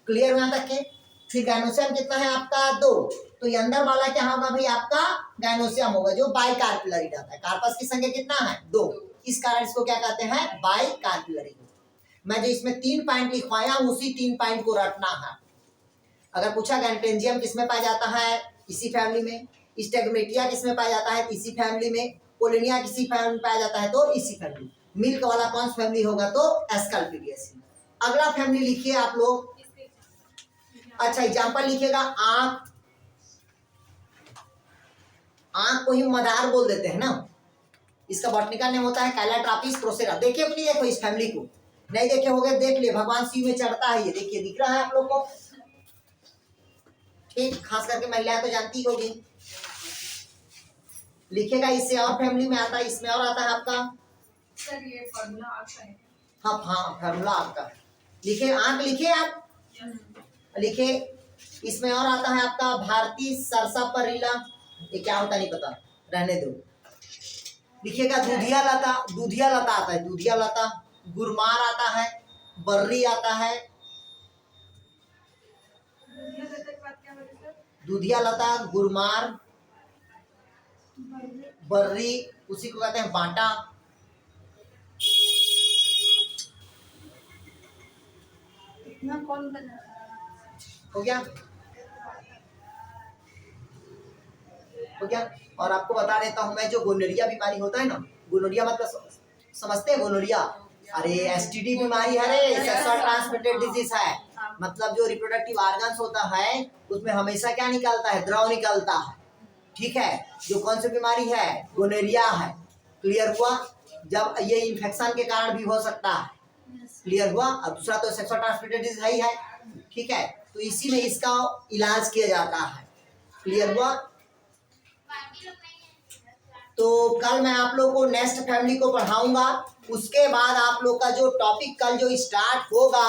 क्लियर यहाँ तक के? फिर गायनोसियम कितना है आपका? 2। तो ये अंदर वाला क्या होगा भाई? आपका गायनोसियम होगा, जो बाइकार्पुलरी रहता है। कार्पस की संख्या कितना है? 2। इस कारण इसको क्या कहते हैं? बाइकार्पुलरी। मैं जो इसमें 3 पॉइंट लिखवाया हूं, उसी 3 पॉइंट को रटना है। अगर पूछा गैंटेंजियम किसमें पाया जाता है? इसी फैमिली में। स्टेगमेटिया किसमें पाया जाता है? इसी फैमिली में। पोलिनिया किसी फैमिली में पाया जाता है, तो इसी फैमिली। मिल्क वाला कौन सा फैमिली होगा? तो एस्कल्पिडियसी। अगला फैमिली लिखिए आप लोग। अच्छा, एग्जाम्पल लिखिएगा। आंख, आंख को ही मदार बोल देते हैं ना। इसका बॉटनिकल नेम होता है कैलाट्रापिस प्रोसेरा। देखिए कि नहीं? देखो इस फैमिली को नहीं देखे होगे, देख लिए। भगवान शिव में चढ़ता है ये, देखिए दिख रहा है आप लोग को? ठीक, खास करके महिलाएं तो जानती होगी। लिखेगा। इससे और फैमिली में आता है, इसमें और आता है आपका। सर ये फॉर्मूला आपका है? हाँ, फॉर्मूला आपका। लिखे, आंख लिखे आप, लिखे। इसमें और आता है आपका भारतीय सरसापरिला। ये क्या होता नहीं पता, रहने दो। लिखिएगा दूधिया लता। दूधिया लता आता है, दूधिया लता। गुरमार आता है, बर्री आता है। दूधिया लता, गुरमार, बर्री, उसी को कहते हैं बांटा। इतना कौन बना? हो गया? हो गया? और आपको बता देता हूं मैं, जो गोनोरिया बीमारी होता है ना, गोनोरिया मतलब समझते हैं? गोनोरिया, अरे एसटीडी बीमारी है रे, सेक्सुअल ट्रांसमिटेड डिजीज है। मतलब जो रिप्रोडक्टिव ऑर्गन्स होता है उसमें हमेशा क्या निकलता है? द्रव निकलता है। ठीक है? जो कौन सी बीमारी है? गोनोरिया है। क्लियर हुआ? जब ये इन्फेक्शन के कारण भी हो सकता है। क्लियर हुआ? अब दूसरा तो सेक्सुअल ट्रांसमिटेड डिजीज ही है। ठीक है? तो इसी में इसका इलाज किया जाता है। क्लियर हुआ? तो कल मैं आप लोग को नेक्स्ट फैमिली को पढ़ाऊंगा। उसके बाद आप लोग का जो टॉपिक कल जो स्टार्ट होगा